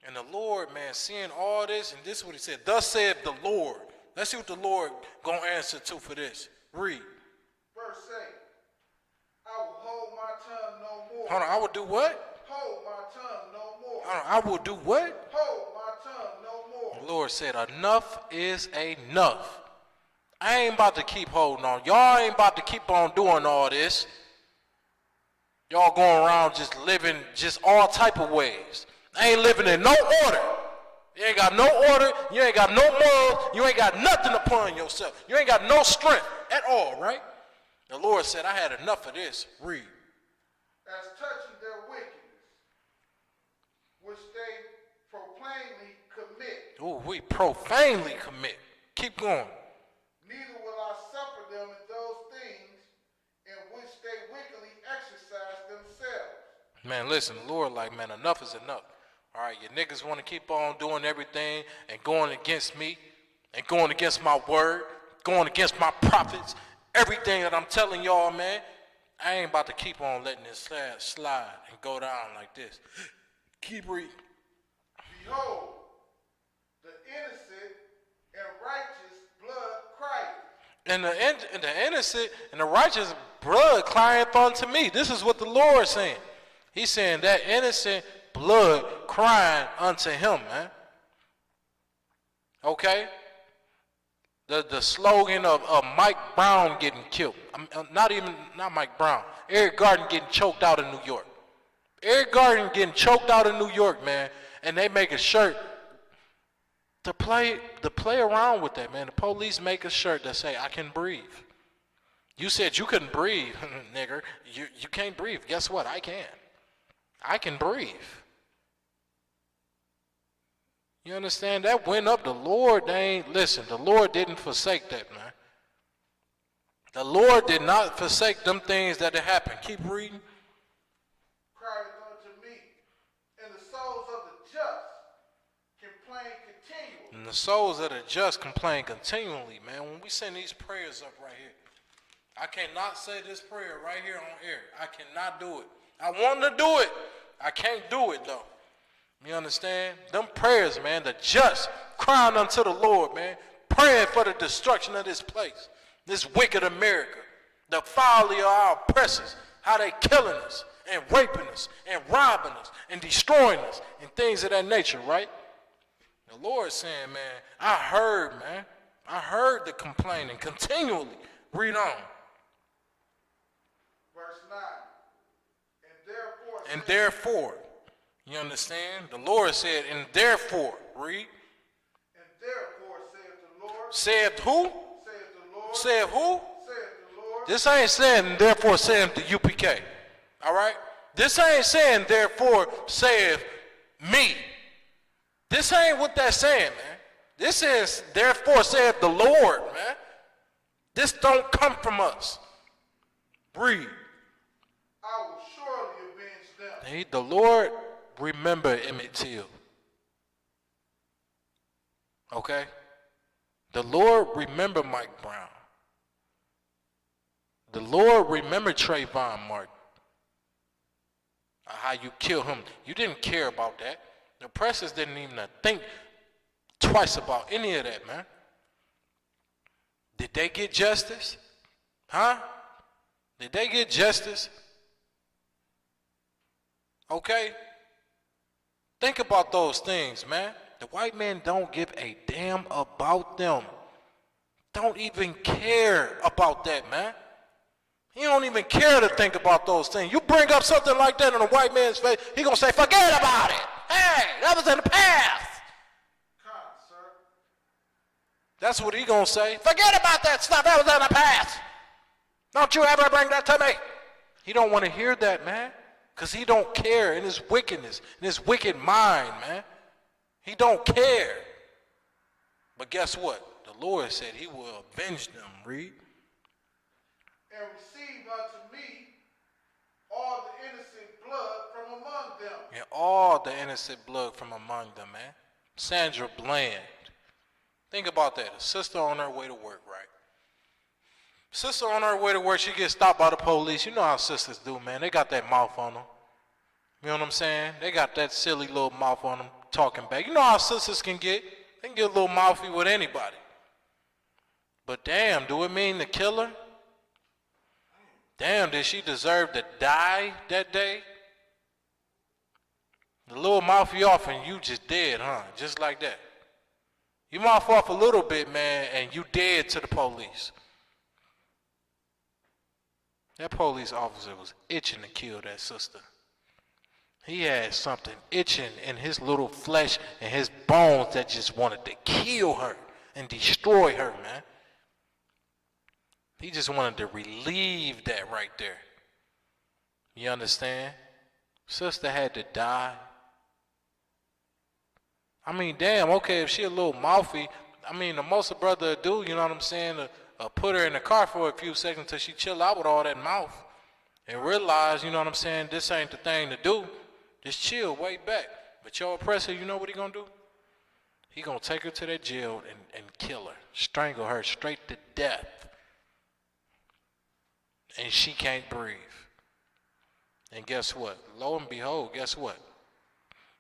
And the Lord, man, seeing all this, and this is what he said. Thus saith the Lord. Let's see what the Lord gonna answer to for this. Read. Verse 8. I will hold my tongue no more. Hold on, I will do what? Hold my tongue no more. Hold on, I will do what? Hold my tongue no more. The Lord said, enough is enough. I ain't about to keep holding on. Y'all ain't about to keep on doing all this. Y'all going around just living just all type of ways. I ain't living in no order. You ain't got no order. You ain't got no morals. You ain't got nothing upon yourself. You ain't got no strength at all, right? The Lord said, I had enough of this. Read. As touching their wickedness, which they profanely commit. Ooh, we profanely commit. Keep going. Neither will I suffer them in those things in which they wickedly exercise themselves. Man, listen, the Lord like, man, enough is enough. All right, you niggas want to keep on doing everything and going against me and going against my word, going against my prophets, everything that I'm telling y'all, man. I ain't about to keep on letting this slide and go down like this. Keep reading. Behold, the innocent and righteous blood crieth. And the innocent and the righteous blood crieth unto me. This is what the Lord is saying. He's saying that innocent blood crying unto him, man. Okay? The slogan of Mike Brown getting killed. Not Mike Brown. Eric Garden getting choked out in New York. Eric Garden getting choked out in New York, man. And they make a shirt to play around with that, man. The police make a shirt that say, I can breathe. You said you couldn't breathe, nigger. You can't breathe. Guess what? I can. I can breathe. You understand? That went up. The Lord, the Lord didn't forsake that, man. The Lord did not forsake them things that had happened. Keep reading. Crieth unto me, and the souls of the just complain continually. And the souls of the just complain continually, man. When we send these prayers up right here, I cannot say this prayer right here on air. I cannot do it. I want to do it. I can't do it, though. You understand? Them prayers, man, the just crying unto the Lord, man, praying for the destruction of this place, this wicked America, the folly of our oppressors, how they killing us and raping us and robbing us and destroying us and things of that nature, right? The Lord saying, man, I heard the complaining continually. Read on. Verse 9. And therefore, you understand? The Lord said, and therefore, read. And therefore, saith the Lord. Saith who? Saith the Lord. Saith who? Saith the Lord. This ain't saying, and therefore, saith the UPK. All right? This ain't saying, therefore, saith me. This ain't what that's saying, man. This is, therefore, saith the Lord, man. This don't come from us. Read. I will surely avenge them. The Lord remember Emmett Till. Okay? The Lord remember Mike Brown. The Lord remember Trayvon Martin. How you kill him. You didn't care about that. The oppressors didn't even think twice about any of that, man. Did they get justice? Huh? Did they get justice? Okay? Think about those things, man. The white man don't give a damn about them. Don't even care about that, man. He don't even care to think about those things. You bring up something like that in a white man's face, he gonna say, forget about it. Hey, that was in the past. Sir. That's what he gonna say. Forget about that stuff, that was in the past. Don't you ever bring that to me. He don't want to hear that, man. Because he don't care in his wickedness, in his wicked mind, man. He don't care. But guess what? The Lord said he will avenge them, read. And receive unto me all the innocent blood from among them. And all the innocent blood from among them, man. Sandra Bland. Think about that. A sister on her way to work, right? Sister on her way to work, she gets stopped by the police. You know how sisters do, man. They got that mouth on them. You know what I'm saying? They got that silly little mouth on them talking back. You know how sisters can get. They can get a little mouthy with anybody. But damn, do it mean to kill her? Damn, did she deserve to die that day? The little mouth you off and you just dead, huh? Just like that. You mouth off a little bit, man, and you dead to the police. That police officer was itching to kill that sister. He had something itching in his little flesh and his bones that just wanted to kill her and destroy her, man. He just wanted to relieve that right there. You understand? Sister had to die. I mean, damn, okay, if she a little mouthy, I mean, the most a brother would do, you know what I'm saying, put her in the car for a few seconds until she chill out with all that mouth and realize, you know what I'm saying, this ain't the thing to do. Just chill, way back. But your oppressor, you know what he gonna do? He gonna take her to that jail and kill her, strangle her straight to death. And she can't breathe. And guess what? Lo and behold, guess what?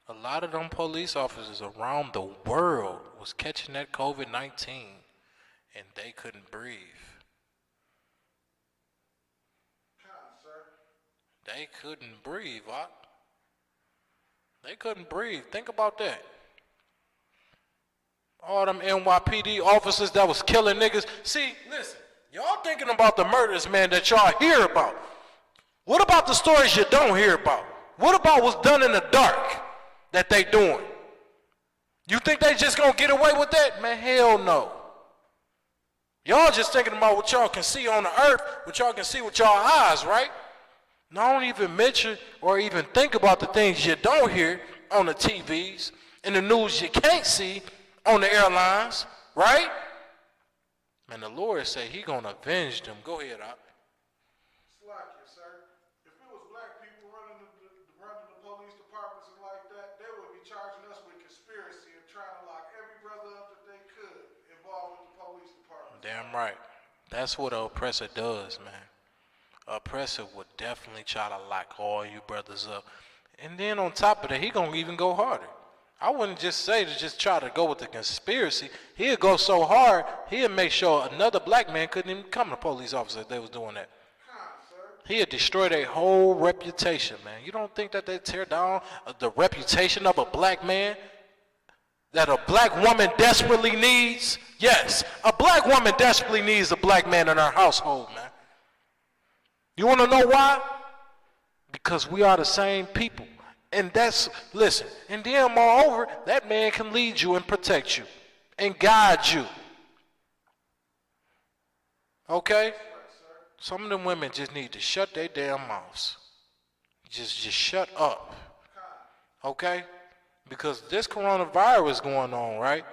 A lot of them police officers around the world was catching that COVID-19 and they couldn't breathe. They couldn't breathe, what? They couldn't breathe. Think about that. All them NYPD officers that was killing niggas. See, listen, y'all thinking about the murders, man, that y'all hear about. What about the stories you don't hear about? What about what's done in the dark that they doing? You think they just gonna get away with that? Man, hell no. Y'all just thinking about what y'all can see on the earth, what y'all can see with y'all eyes, right? Don't even mention or even think about the things you don't hear on the TVs, and the news you can't see on the airlines, right? Man, the Lord say he gonna avenge them. Go ahead, Op. Slack you, sir. If it was black people running the police departments and like that, they would be charging us with conspiracy and trying to lock every brother up that they could involved with the police department. Damn right. That's what an oppressor does, man. An oppressor would definitely try to lock all you brothers up. And then on top of that, he gonna even go harder. I wouldn't just say to just try to go with the conspiracy. He'd go so hard, he'd make sure another black man couldn't even become a police officer if they was doing that. He'd destroy their whole reputation, man. You don't think that they tear down the reputation of a black man that a black woman desperately needs? Yes, a black woman desperately needs a black man in her household, man. You want to know why? Because we are the same people. And that's, listen, and then moreover, that man can lead you and protect you and guide you. Okay? Some of them women just need to shut their damn mouths. Just shut up. Okay? Because this coronavirus going on, right?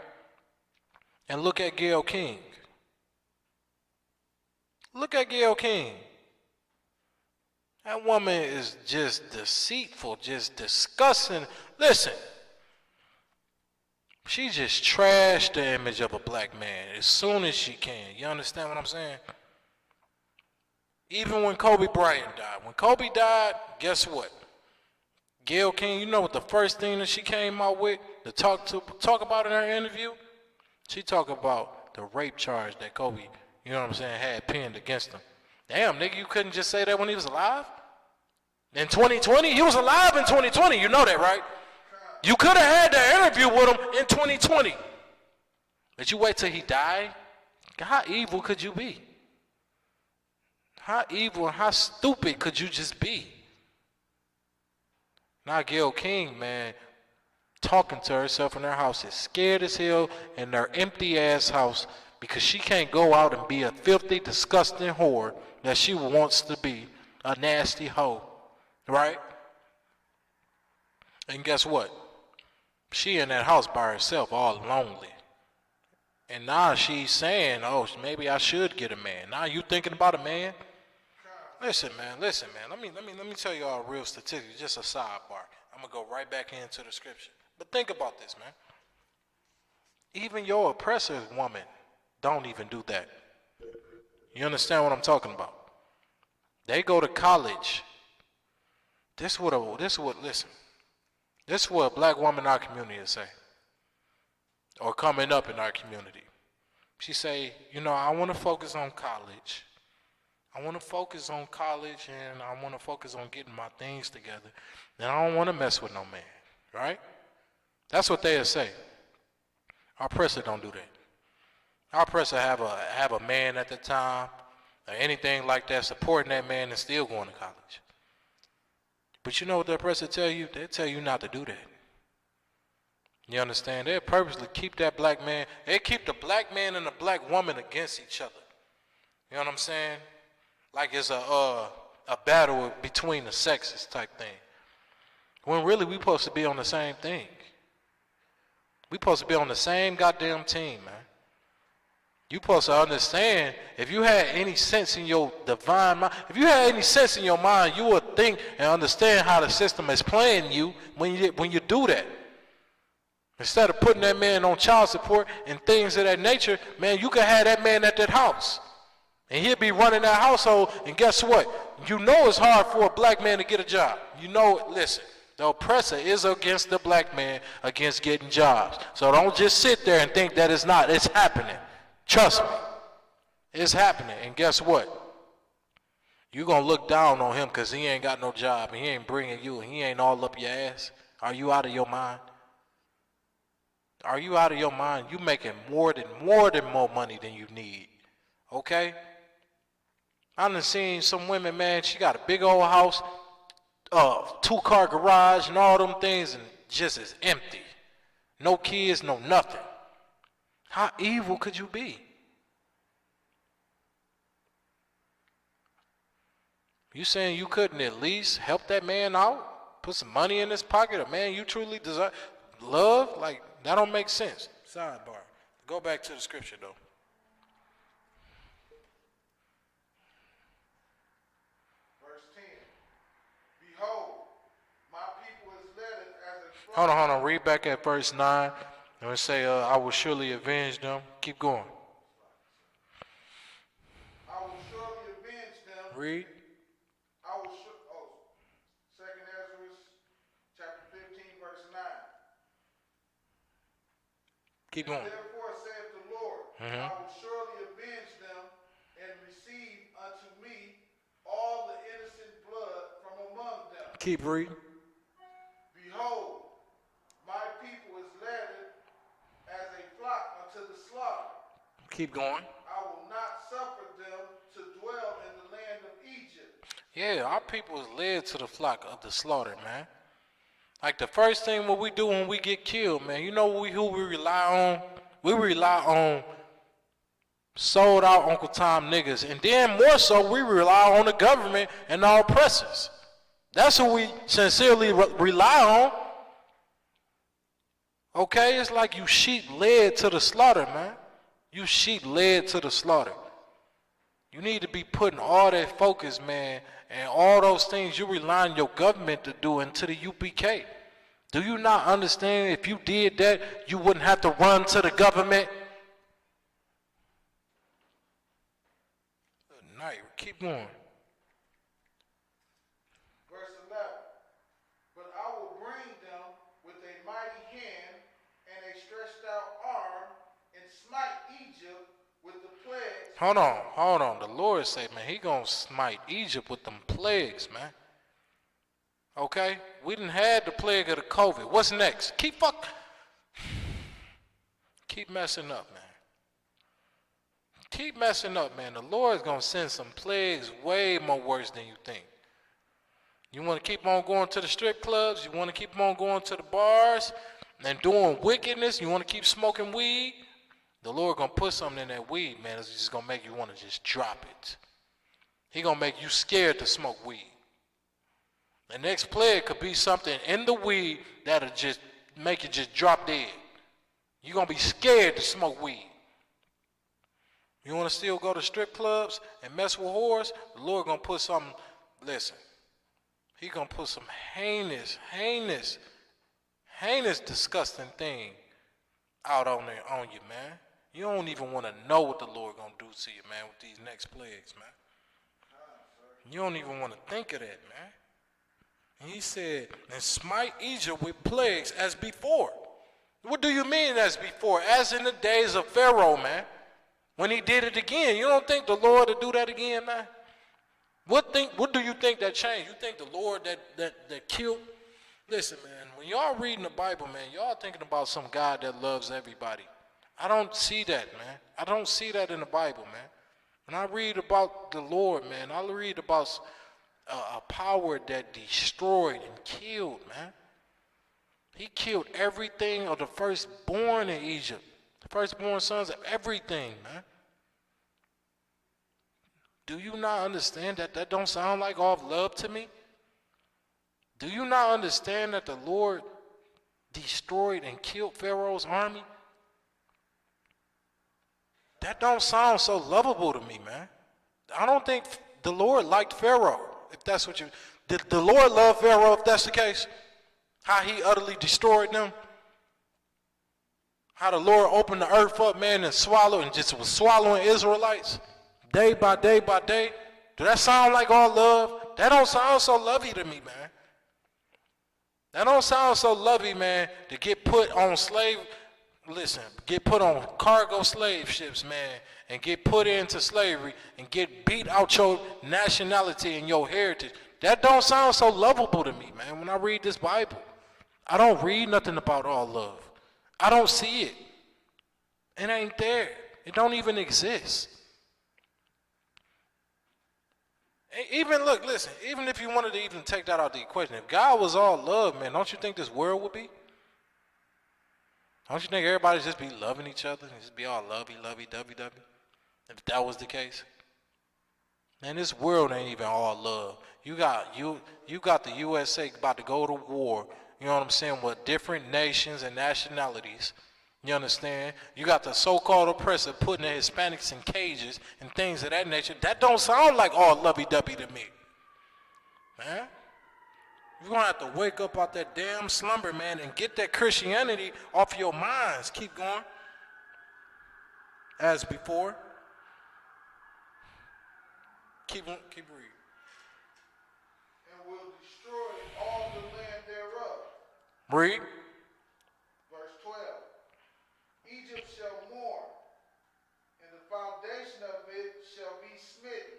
And look at Gayle King. Look at Gayle King. That woman is just deceitful, just disgusting. Listen, she just trashed the image of a black man as soon as she can. You understand what I'm saying? Even when Kobe Bryant died. When Kobe died, guess what? Gayle King, you know what the first thing that she came out with to talk about in her interview? She talked about the rape charge that Kobe, you know what I'm saying, had pinned against him. Damn, nigga, you couldn't just say that when he was alive? In 2020? He was alive in 2020, you know that, right? You could have had that interview with him in 2020. But you wait till he died? How evil could you be? How evil and how stupid could you just be? Now Gayle King, man, talking to herself in her house is scared as hell in her empty ass house because she can't go out and be a filthy, disgusting whore that she wants to be, a nasty hoe, right? And guess what? She in that house by herself, all lonely. And now she's saying, oh, maybe I should get a man. Now you thinking about a man? Listen, man. Let me tell you all a real statistic, just a sidebar. I'm gonna go right back into the scripture. But think about this, man. Even your oppressor woman don't even do that. You understand what I'm talking about? They go to college. This is what a black woman in our community will say, or coming up in our community. She say, you know, I want to focus on college. I want to focus on college and I want to focus on getting my things together. And I don't want to mess with no man, right? That's what they'll say. Our oppressor don't do that. Our oppressor have a man at the time or anything like that supporting that man and still going to college. But you know what the oppressor tell you? They'll tell you not to do that. You understand? They'll purposely keep that black man. They keep the black man and the black woman against each other. You know what I'm saying? Like it's a battle between the sexes type thing. When really we supposed to be on the same thing. We supposed to be on the same goddamn team, man. You supposed to understand, if you had any sense in your divine mind, if you had any sense in your mind, you would think and understand how the system is playing you when you do that. Instead of putting that man on child support and things of that nature, man, you could have that man at that house. And he'll be running that household, and guess what? You know it's hard for a black man to get a job. You know, listen, the oppressor is against the black man against getting jobs. So don't just sit there and think that it's not. It's happening. Trust me. It's happening. And guess what? You're going to look down on him because he ain't got no job, and he ain't bringing you, and he ain't all up your ass. Are you out of your mind? Are you out of your mind? You making more money than you need. Okay? I done seen some women, man, she got a big old house, 2-car garage and all them things, and just is empty. No kids, no nothing. How evil could you be? You saying you couldn't at least help that man out? Put some money in his pocket? A man you truly desire, love? Like, that don't make sense. Sidebar. Go back to the scripture, though. Verse 10. Behold, my people is led as a flock. Hold on. Read back at verse 9. And we say, I will surely avenge them. Keep going. I will surely avenge them. Read. I will Second Ezra, chapter 15, verse 9. Keep going. Therefore saith the Lord, I will surely avenge them and receive unto me all the innocent blood from among them. Keep reading. Behold, my people is led as a flock unto the slaughter. Keep going. I will not suffer them to dwell in the land of Egypt. Yeah, our people is led to the flock of the slaughter, man. Like the first thing what we do when we get killed, man, you know who we rely on? We rely on sold out Uncle Tom niggas. And then more so, we rely on the government and our oppressors. That's who we sincerely rely on. Okay, it's like you sheep led to the slaughter, man. You sheep led to the slaughter. You need to be putting all that focus, man, and all those things you rely on your government to do into the UPK. Do you not understand if you did that, you wouldn't have to run to the government? Good night. Keep going. Verse 11. But I will bring them with a mighty hand and a stretched out arm and smite Egypt with the plagues. Hold on. The Lord say, man, he gonna smite Egypt with them plagues, man. Okay? We done had the plague of the COVID. What's next? Keep messing up, man. Keep messing up, man. The Lord's gonna send some plagues way more worse than you think. You want to keep on going to the strip clubs? You want to keep on going to the bars and doing wickedness? You want to keep smoking weed? The Lord gonna put something in that weed, man. It's just gonna make you want to just drop it. He gonna make you scared to smoke weed. The next plague could be something in the weed that'll just make you just drop dead. You're gonna be scared to smoke weed. You wanna still go to strip clubs and mess with whores? The Lord gonna put something, listen, he gonna put some heinous, disgusting thing out on you, man. You don't even want to know what the Lord gonna do to you, man, with these next plagues, man. You don't even want to think of that, man. And he said, and smite Egypt with plagues as before. What do you mean as before? As in the days of Pharaoh, man. When he did it again. You don't think the Lord will do that again, man? What do you think that changed? You think the Lord that killed? Listen, man, when y'all reading the Bible, man, y'all thinking about some God that loves everybody. I don't see that, man. I don't see that in the Bible, man. When I read about the Lord, man, I read about a power that destroyed and killed, man. He killed everything of the firstborn in Egypt. The firstborn sons of everything, man. Do you not understand that that don't sound like all love to me? Do you not understand that the Lord destroyed and killed Pharaoh's army? That don't sound so lovable to me, man. I don't think the Lord liked Pharaoh, if that's what you... Did the Lord love Pharaoh, if that's the case? How he utterly destroyed them? How the Lord opened the earth up, man, and just was swallowing Israelites day by day by day? Do that sound like all love? That don't sound so lovey to me, man. That don't sound so lovey, man, to get put on get put on cargo slave ships, man, and get put into slavery and get beat out your nationality and your heritage. That don't sound so lovable to me, man, when I read this Bible. I don't read nothing about all love. I don't see it. It ain't there. It don't even exist. Even look, listen, even if you wanted to even take that out of the equation, if God was all love, man, don't you think this world would be? Don't you think everybody just be loving each other and just be all lovey, dovey, dovey? If that was the case? Man, this world ain't even all love. You got the USA about to go to war, you know what I'm saying, with different nations and nationalities. You understand? You got the so-called oppressor putting the Hispanics in cages and things of that nature. That don't sound like all lovey-dovey to me. Man, you're going to have to wake up out that damn slumber, man, and get that Christianity off your minds. Keep going. As before. Keep reading. And will destroy all the land thereof. Read. Verse 12. Egypt shall mourn, and the foundation of it shall be smitten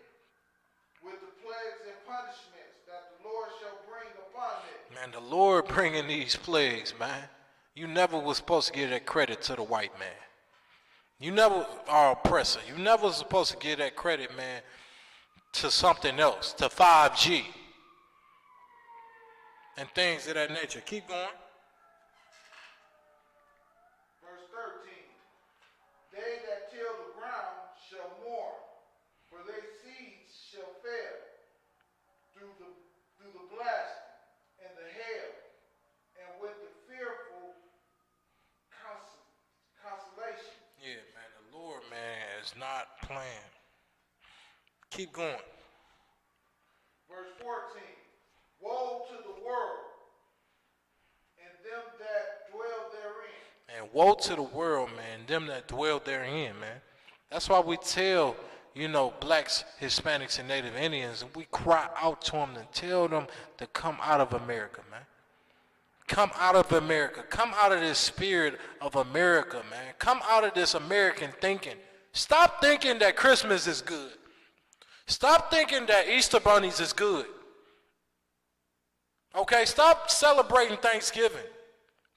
with the plagues and punishments that the Lord shall bring upon it. Man, the Lord bringing these plagues, man. You never was supposed to give that credit to the white man. You never are oppressor. You never was supposed to give that credit, man, to something else, to 5G and things of that nature. Keep going. Verse 13. They that till the ground shall mourn, for their seeds shall fail through the blast and the hail, and with the fearful consolation. Yeah, man, the Lord, man, is not playing. Keep going. Verse 14. Woe to the world and them that dwell therein. And woe to the world, man, them that dwell therein, man. That's why we tell, blacks, Hispanics, and Native Indians, and we cry out to them and tell them to come out of America, man. Come out of America. Come out of this spirit of America, man. Come out of this American thinking. Stop thinking that Christmas is good. Stop thinking that Easter bunnies is good. Okay, stop celebrating Thanksgiving.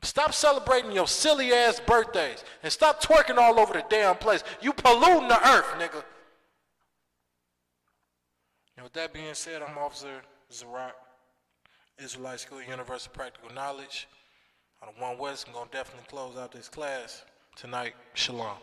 Stop celebrating your silly ass birthdays. And stop twerking all over the damn place. You polluting the earth, nigga. And with that being said, I'm Officer Zarak, Israelite School Universal Practical Knowledge. Out of One West, I'm going to definitely close out this class tonight. Shalom.